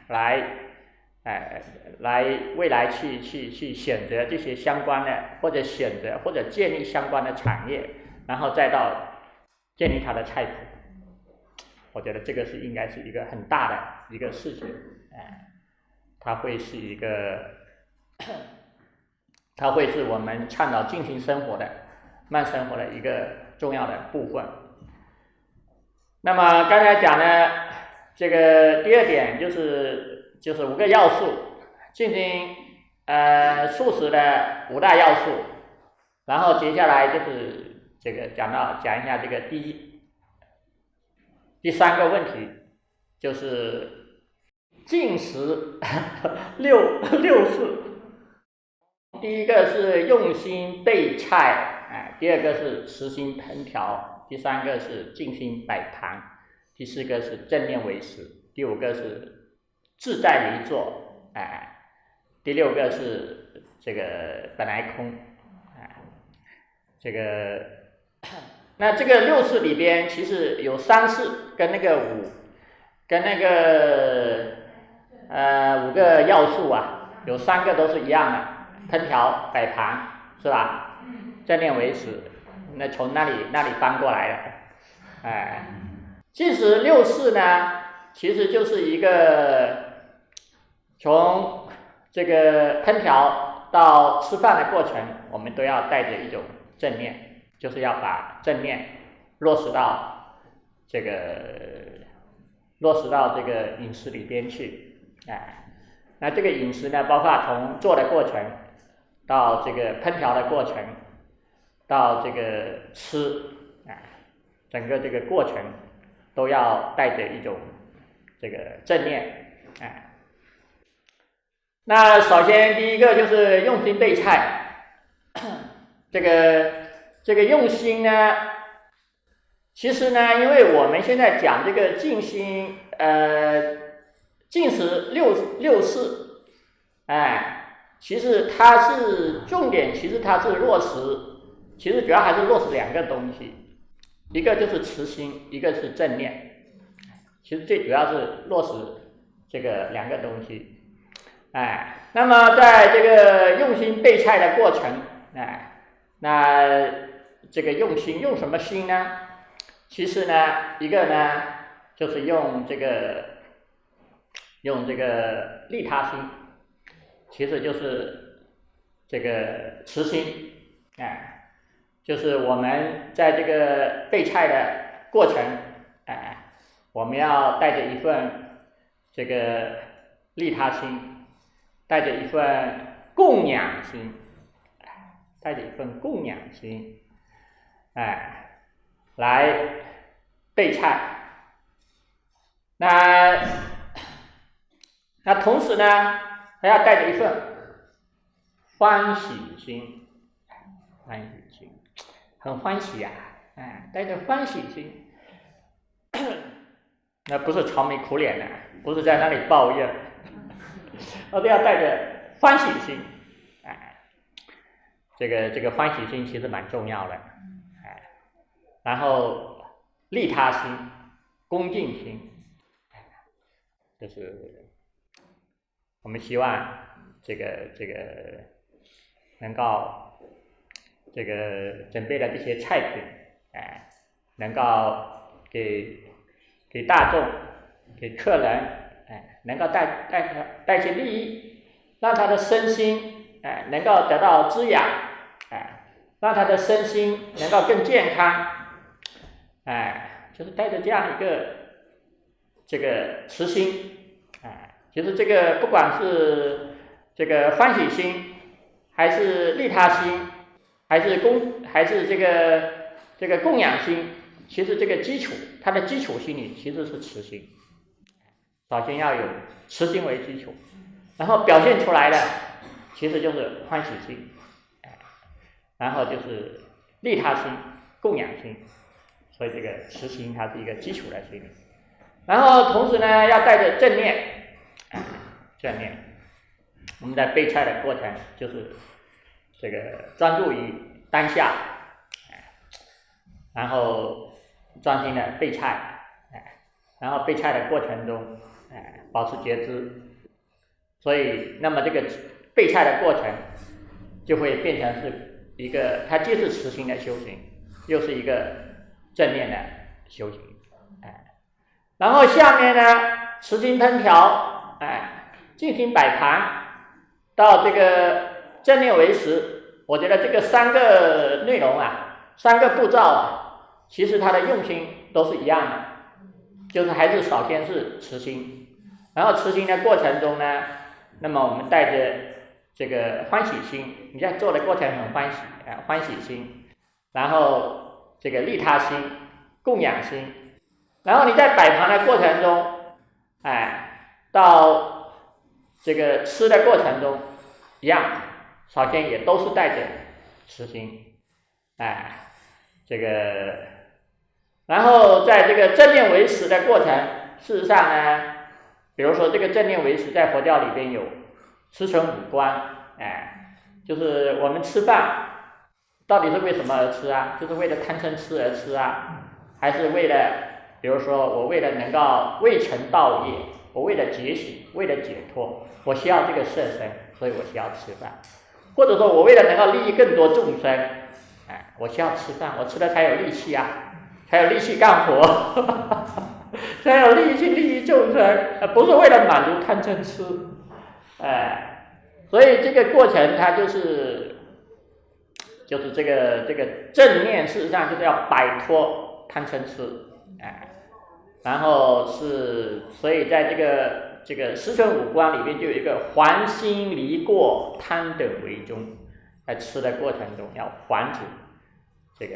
来未来去选择这些相关的，或者选择或者建立相关的产业，然后再到建立他的菜谱。我觉得这个是应该是一个很大的一个事情，它会是一个，它会是我们倡导静心生活的慢生活的一个重要的部分。那么刚才讲的这个第二点就是5个要素，进行素食的5大要素，然后接下来就是这个讲一下这个第3个问题，就是禁食六事。第一个是用心备菜，第二个是慈心烹调，第3个是静心摆盘，第4个是正念为食，第5个是自在离坐，第6个是这个本来空，那这个6事里边其实有3事跟那个5个要素啊，有3个都是一样的，烹调摆盘是吧？正念为食，那从那里搬过来的，禁食6事呢，其实就是一个从这个烹调到吃饭的过程，我们都要带着一种正念，就是要把正念落实到这个饮食里边去，那这个饮食呢，包括从做的过程到这个烹调的过程，到这个吃，整个这个过程都要带着一种这个正念，那首先第一个就是用心备菜，这个用心呢，其实呢，因为我们现在讲这个静心，禁食六事，其实它是重点，其实它是落实，其实主要还是落实2个东西，一个就是慈心，一个是正念，其实最主要是落实这个2个东西，那么在这个用心备菜的过程，那这个用心用什么心呢？其实呢，一个呢就是用这个利他心，其实就是这个慈心，就是我们在这个备菜的过程，我们要带着一份这个利他心，带着一份供养心，来备菜。那同时呢，还要带着一份欢喜心，很欢喜呀，带着欢喜心，那不是愁眉苦脸的，不是在那里抱怨，而是要带着欢喜心，这个欢喜心其实蛮重要的，然后利他心、恭敬心，就是我们希望这个能够这个准备的这些菜品，能够给大众、给客人，能够带些利益，让他的身心，能够得到滋养，让他的身心能够更健康，就是带着这样一个这个慈心，其实这个不管是这个欢喜心，还是利他心，还是这个供养心，其实这个基础，它的基础心理其实是慈心。首先要有慈心为基础，然后表现出来的其实就是欢喜心，然后就是利他心、供养心，所以这个慈心它是一个基础的心理。然后同时呢，要带着正念，我们在备菜的过程就是这个专注于当下，然后专心的备菜，然后备菜的过程中，保持觉知，所以那么这个备菜的过程就会变成是一个，它既是慈心的修行，又是一个正念的修行，然后下面呢，持心烹调，进行摆盘，到这个正念为食，我觉得这个3个内容3个步骤其实它的用心都是一样的，就是还是首先是持心，然后持心的过程中呢，那么我们带着这个欢喜心，你在做的过程很欢喜，欢喜心，然后这个利他心、供养心，然后你在摆盘的过程中，到这个吃的过程中一样，首先也都是带着持心，这个，然后在这个正念为食的过程，事实上呢，比如说这个正念为食在佛教里边有吃存五观，就是我们吃饭到底是为什么而吃啊？就是为了贪嗔痴而吃啊，还是为了，比如说我为了能够未成道业，我为了觉醒，为了解脱，我需要这个色身，所以我需要吃饭，或者说我为了能够利益更多众生，我需要吃饭，我吃了才有力气才有力气干活才有力气利益众生，不是为了满足贪嗔痴，所以这个过程它就是这个正念，事实上就是要摆脱贪嗔痴，然后所以在这个十存五观里面就有一个还心离过贪等为宗，在吃的过程中要还止这个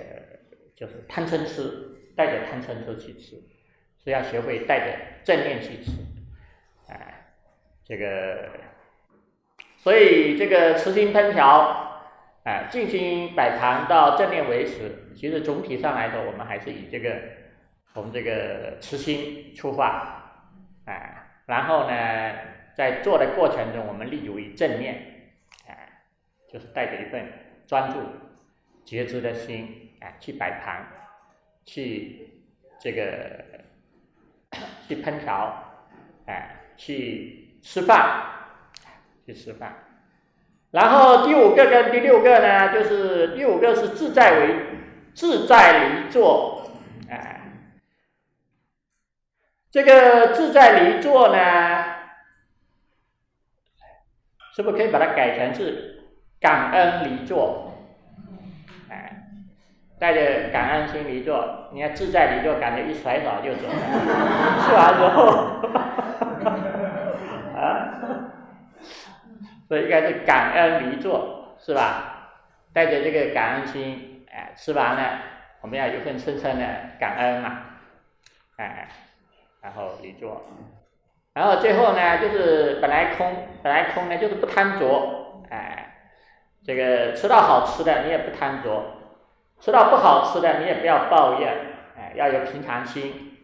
就是贪嗔痴，带着贪嗔痴去吃，所以要学会带着正念去吃，所以这个持心烹调，进行摆盘到正念为食，其实总体上来说，我们还是以从这个持心出发，然后呢，在做的过程中，我们立足于正念，就是带着一份专注、觉知的心，去摆盘，去烹调，去吃饭。然后第5个跟第6个呢，就是第5个是自在离坐，这个自在离坐呢，是不是可以把它改成是感恩离坐？带着感恩心离坐，你看自在离坐，感觉一甩手就走了，吃完之后，所以应该是感恩离坐，是吧？带着这个感恩心，吃完了，我们要有份深深的感恩嘛，然后离坐，然后最后呢，就是本来空呢，就是不贪着，这个吃到好吃的你也不贪着，吃到不好吃的你也不要抱怨，要有平常心，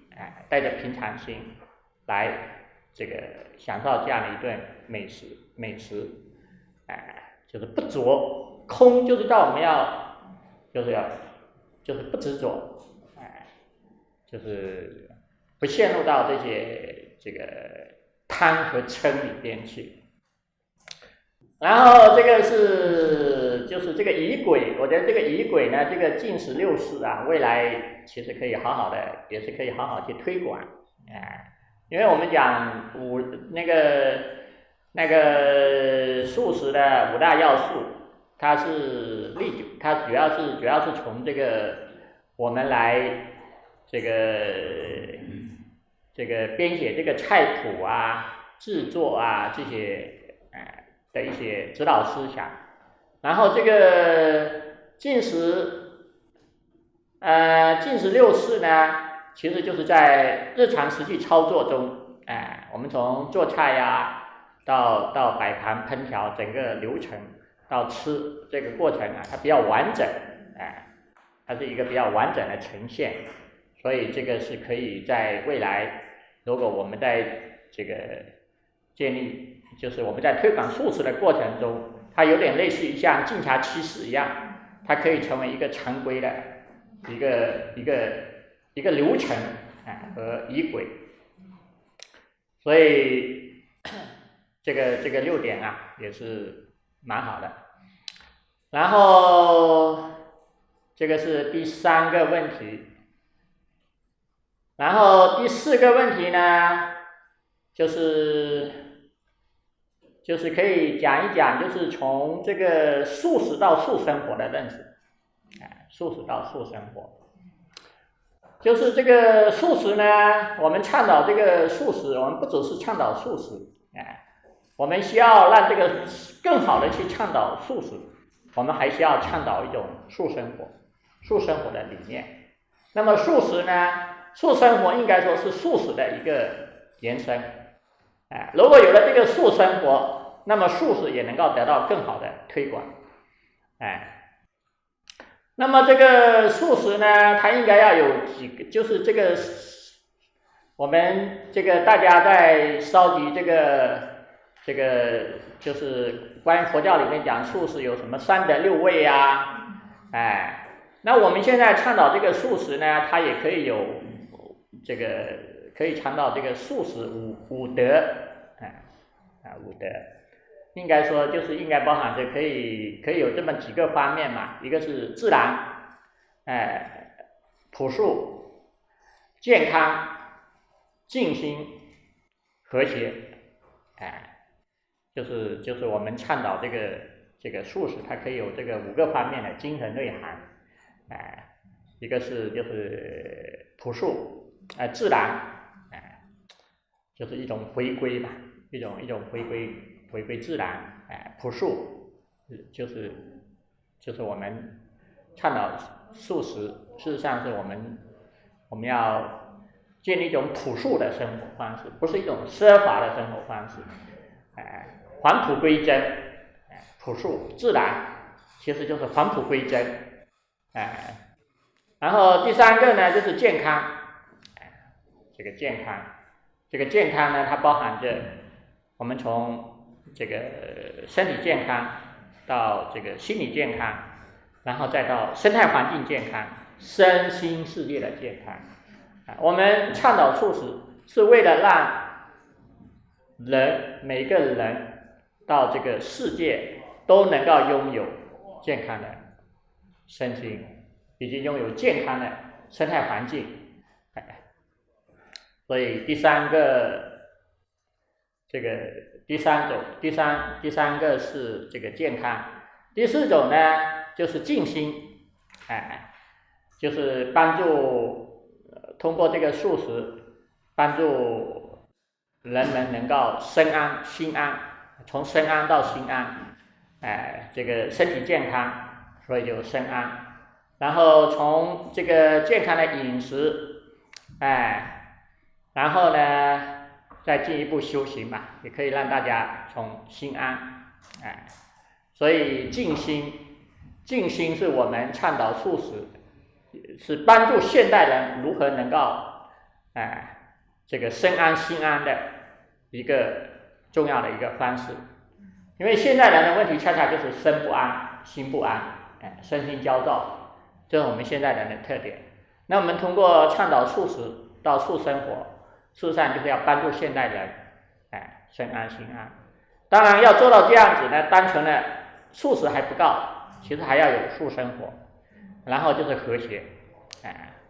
带着平常心来这个享受这样的一顿美食，就是不着，空就是到我们要就是不执着，就是不陷入到这个贪和嗔里边去。然后这个就是这个仪轨，我觉得这个仪轨呢，这个净食六事未来其实可以好好的，也是可以好好去推广，因为我们讲那个素食的5大要素，它主要是从这个我们来这个编写这个菜谱制作这些的一些指导思想，然后这个净食六事呢，其实就是在日常实际操作中，我们从做菜到摆盘烹调整个流程到吃这个过程它比较完整，它是一个比较完整的呈现，所以这个是可以在未来，如果我们在这个建立，就是我们在推广素食的过程中，它有点类似于像净茶七事一样，它可以成为一个常规的一个流程和仪轨，所以这个6点也是蛮好的。然后这个是第3个问题，然后第4个问题呢，就是可以讲一讲，就是从这个素食到素生活的认识，素食到素生活。就是这个素食呢，我们倡导这个素食，我们不只是倡导素食，我们需要让这个更好的去倡导素食，我们还需要倡导一种素生活的理念。那么素食呢，素生活应该说是素食的一个延伸，如果有了这个素生活，那么素食也能够得到更好的推广，那么这个素食呢，它应该要有几个，就是这个我们这个大家在烧集这个就是关于佛教里面讲素食有什么3德6味啊，那我们现在倡导这个素食呢，它也可以有这个可以倡导这个素食五德，五德。应该说就是应该包含着可以有这么几个方面嘛，一个是自然，朴素、健康、静心、和谐，就是我们倡导这个素食，它可以有这个5个方面的精神内涵，一个是就是朴素，自然，就是一种回归吧，一种回归自然，朴素，就是我们倡导素食，事实上是我们要建立一种朴素的生活方式，不是一种奢华的生活方式，返璞归真，朴素自然，其实就是返璞归真，然后第3个呢就是健康，这个健康呢，它包含着我们从这个身体健康到这个心理健康，然后再到生态环境健康、身心世界的健康。我们倡导素食是为了让每一个人到这个世界都能够拥有健康的身心，以及拥有健康的生态环境。所以第三个是这个健康，第4种呢就是静心，就是帮助通过这个素食帮助人们能够身安心安，从身安到心安，这个身体健康，所以就身安，然后从这个健康的饮食，然后呢再进一步修行嘛，也可以让大家从心安，所以静心是我们倡导素食，是帮助现代人如何能够这个身安心安的一个重要的一个方式。因为现代人的问题恰恰就是身不安心不安，身心焦躁，这是我们现代人的特点。那我们通过倡导素食到素生活，事实上就是要帮助现代人身安心安。当然要做到这样子呢，单纯的素食还不够，其实还要有素生活，然后就是和谐，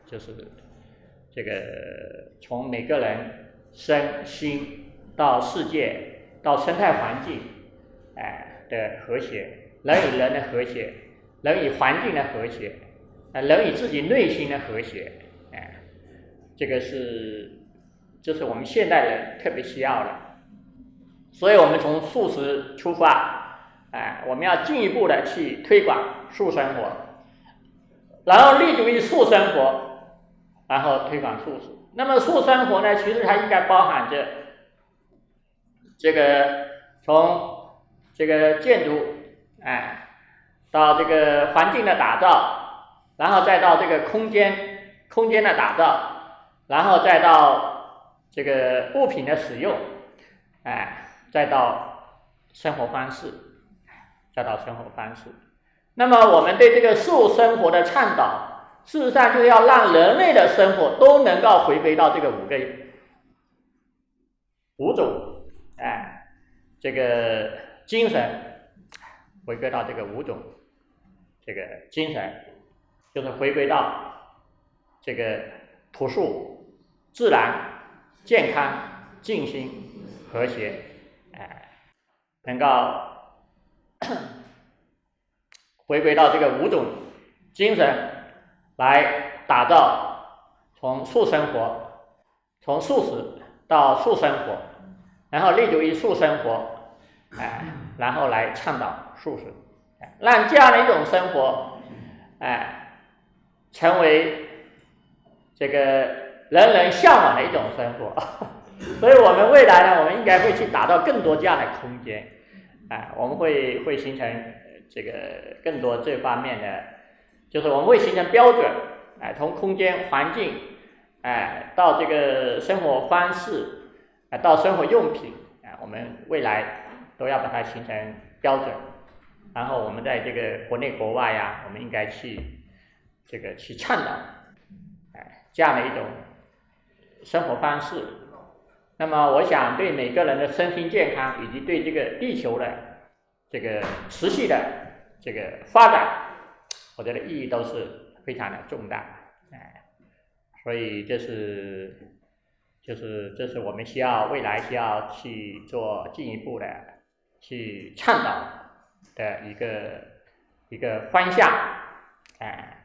就是这个从每个人身心到世界到生态环境的和谐，人与人的和谐，人与环境的和谐，人与自己内心的和谐，这个就是我们现代人特别需要的。所以我们从素食出发，我们要进一步的去推广素生活，然后立足于素生活，然后推广素食。那么素生活呢，其实它应该包含着这个从这个建筑到这个环境的打造，然后再到这个空间的打造，然后再到这个物品的使用，再到生活方式，那么我们对这个素生活的倡导，事实上就是要让人类的生活都能够回归到这个五种这个精神，回归到这个5种这个精神，就是回归到这个朴素、自然、健康、静心、和谐，能够回归到这个5种精神来打造从素生活，从素食到素生活，然后立足于素生活，然后来倡导素食，让这样的一种生活，成为这个人人向往的一种生活。所以我们未来呢，我们应该会去打造更多这样的空间，我们会形成这个更多这方面的，就是我们会形成标准，从空间环境，到这个生活方式，到生活用品，我们未来都要把它形成标准，然后我们在这个国内国外我们应该去倡导，这样的一种生活方式。那么我想对每个人的身心健康以及对这个地球的这个持续的这个发展，我觉得意义都是非常的重大，所以这是我们未来需要去做进一步的去倡导的一个方向，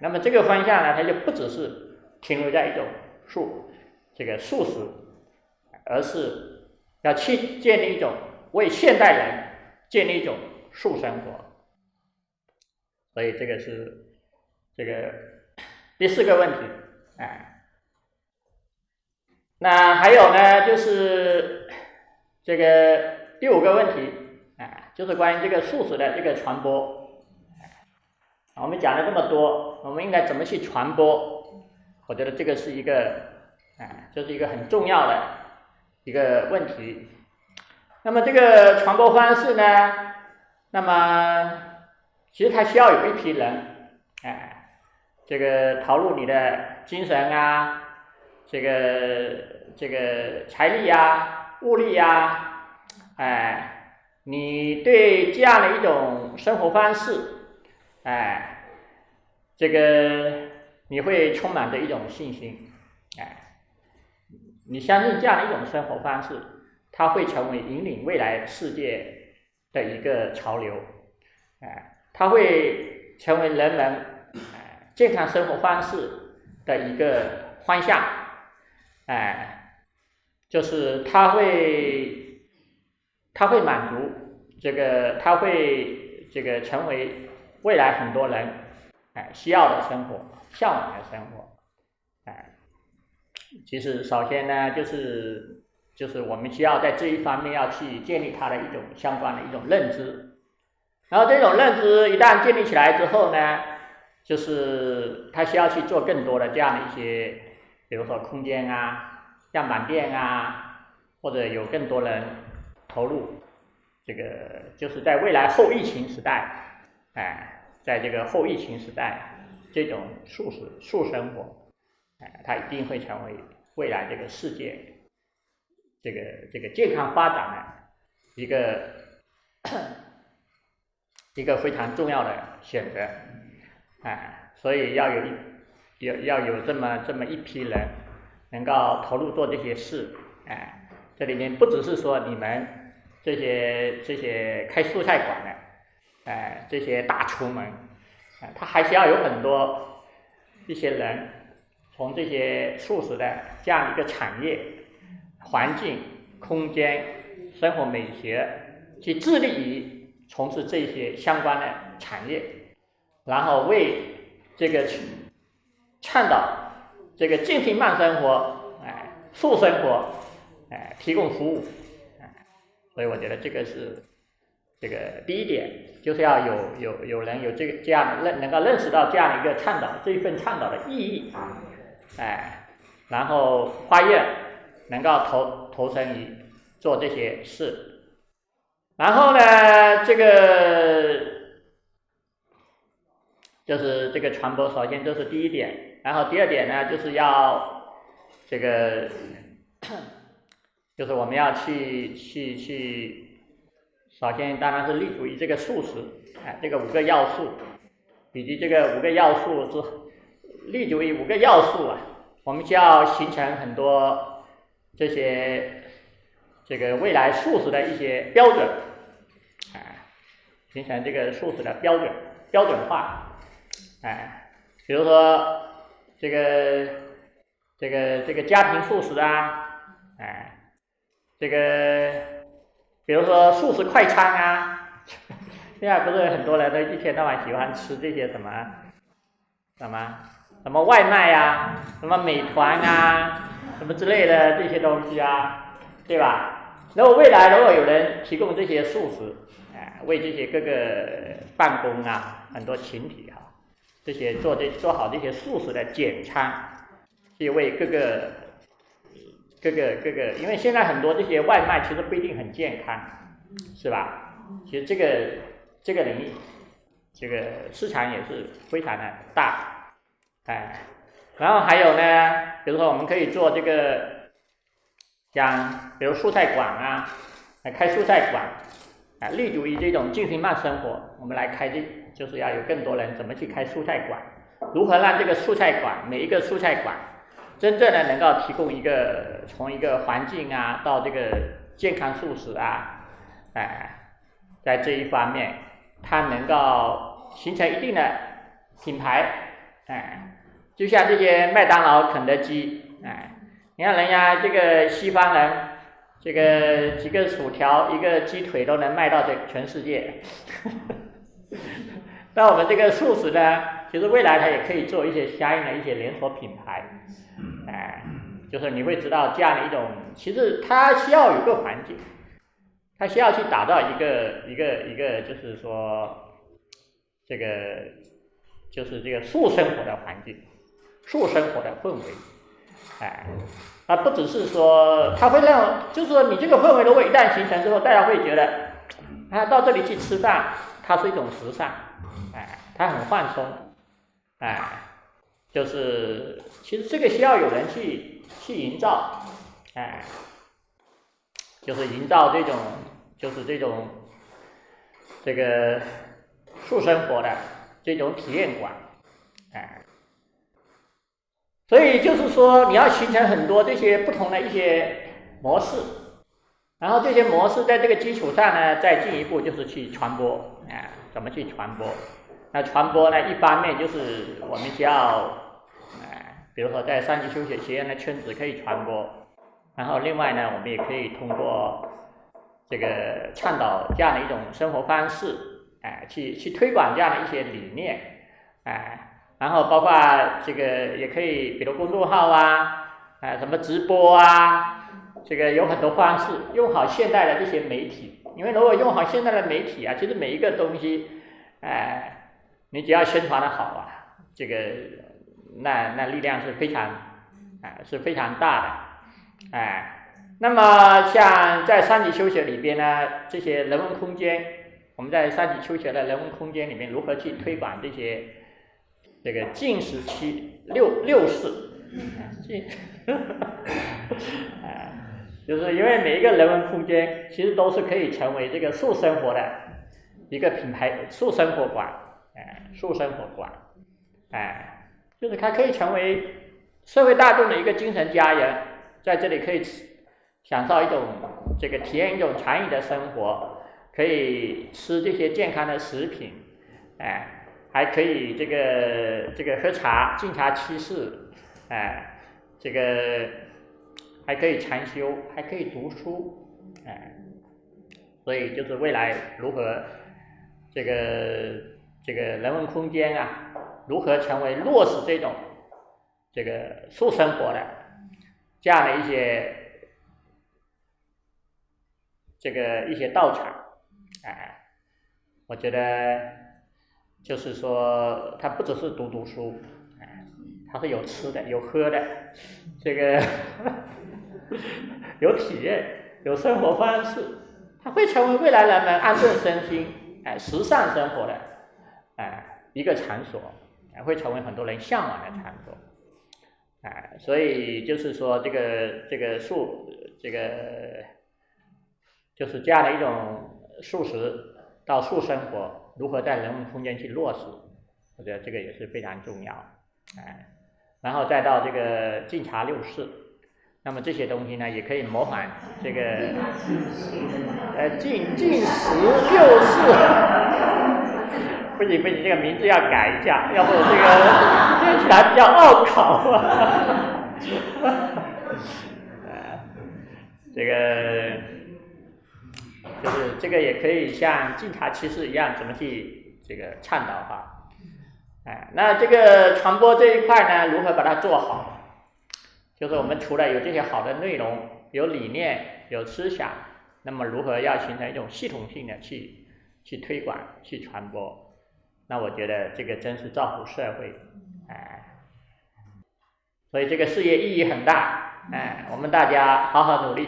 那么这个方向呢，它就不只是停留在一种素食，而是要去建立一种为现代人建立一种素生活。所以这个是这个第4个问题，那还有呢，就是这个第5个问题，就是关于这个素食的这个传播。我们讲了这么多，我们应该怎么去传播？我觉得这个是一个就是一个很重要的一个问题。那么这个传播方式呢，那么其实它需要有一批人，这个投入你的精神这个财力物力你对这样的一种生活方式，这个你会充满着一种信心，你相信这样的一种生活方式，它会成为引领未来世界的一个潮流，它会成为人们健康生活方式的一个方向，就是它会满足它会成为未来很多人需要的生活，向往的生活，其实首先呢，就是我们需要在这一方面要去建立它的一种相关的一种认知，然后这种认知一旦建立起来之后呢，就是它需要去做更多的这样的一些，比如说空间样板店或者有更多人投入，这个就是在未来后疫情时代，在这个后疫情时代，这种素生活，它一定会成为未来这个世界这个健康发展的一个非常重要的选择，所以要有这么一批人能够投入做这些事，这里面不只是说你们这些开素菜馆的，这些大厨们，他还是要有很多一些人从这些素食的这样一个产业、环境、空间、生活美学去致力于从事这些相关的产业，然后为这个倡导这个静心慢生活、素生活提供服务，所以我觉得这个是这个第一点，就是要有人有这样能够认识到这样的一个倡导，这一份倡导的意义，然后花愿能够投身于做这些事，然后呢，这个就是这个传播，首先这是第一点，然后第2点呢，就是要这个就是我们要去，首先当然是立足于这个素食，这个5个要素，以及这个5个要素立足于5个要素我们需要形成很多这些未来素食的一些标准，形成这个素食的标准化，比如说这个家庭素食啊，比如说素食快餐啊，现在不是很多人都一天到晚喜欢吃这些什么外卖啊，什么美团啊，什么之类的这些东西啊，对吧？如果未来如果有人提供这些素食，为这些各个办公啊，很多群体啊，这些做好这些素食的简餐，去为各个，因为现在很多这些外卖其实不一定很健康，是吧？其实这个领域，这个市场也是非常的大。然后还有呢，比如说我们可以做这个，像比如蔬菜馆啊，开蔬菜馆，立足于这种精神慢生活，我们来开就是要有更多人怎么去开蔬菜馆，如何让这个蔬菜馆每一个蔬菜馆真正的能够提供从一个环境啊到这个健康素食啊，在这一方面，它能够形成一定的品牌，就像这些麦当劳、肯德基，你看人家这个西方人，这个几个薯条、一个鸡腿都能卖到全世界。那我们这个素食呢，其实未来它也可以做一些相应的一些连锁品牌，就是你会知道这样的一种，其实它需要有个环境，它需要去打造一个，就是说就是这个素生活的环境。素生活的氛围，它不只是说，它会就是说你这个氛围如果一旦形成之后，大家会觉得，到这里去吃饭，它是一种时尚，它很放松，就是其实这个需要有人去营造，就是营造这个素生活的这种体验馆，所以就是说，你要形成很多这些不同的一些模式，然后这些模式在这个基础上呢，再进一步就是去传播，怎么去传播？那传播呢，一方面就是我们需要，比如说在三级修学学院的圈子可以传播，然后另外呢，我们也可以通过这个倡导这样的一种生活方式，去推广这样的一些理念，然后包括这个也可以，比如公众号啊，什么直播啊，这个有很多方式，用好现代的这些媒体。因为如果用好现代的媒体啊，其实每一个东西，你只要宣传的好啊，这个那力量是非常大的，那么像在三级修学里边呢，这些人文空间，我们在三级修学的人文空间里面如何去推广这个禁食期六式，就是因为每一个人文空间其实都是可以成为这个素生活的一个品牌，素生活馆，就是它可以成为社会大众的一个精神家园，在这里可以享受一种体验一种禅意的生活，可以吃这些健康的食品，还可以这个喝茶，敬茶七事，这个还可以禅修，还可以读书，所以就是未来如何这个人文空间啊，如何成为落实这种素生活的这样的一些一些道场，我觉得就是说，它不只是读书，它是有吃的，有喝的，有体验，有生活方式，它会成为未来人们安顿身心，时尚生活的，一个场所，会成为很多人向往的场所，所以就是说，就是这样的一种素食到素生活，如何在人文空间去落实，我觉得这个也是非常重要，然后再到这个晋察六世，那么这些东西呢，也可以模仿这个晋十六世，不行，这个名字要改一下，要不这个听起来比较拗口这个就是这个也可以像晋察七世一样，怎么去这个倡导哈。那这个传播这一块呢，如何把它做好？就是我们除了有这些好的内容、有理念、有思想，那么如何要形成一种系统性的去推广、去传播？那我觉得这个真是造福社会，所以这个事业意义很大，我们大家好好努力。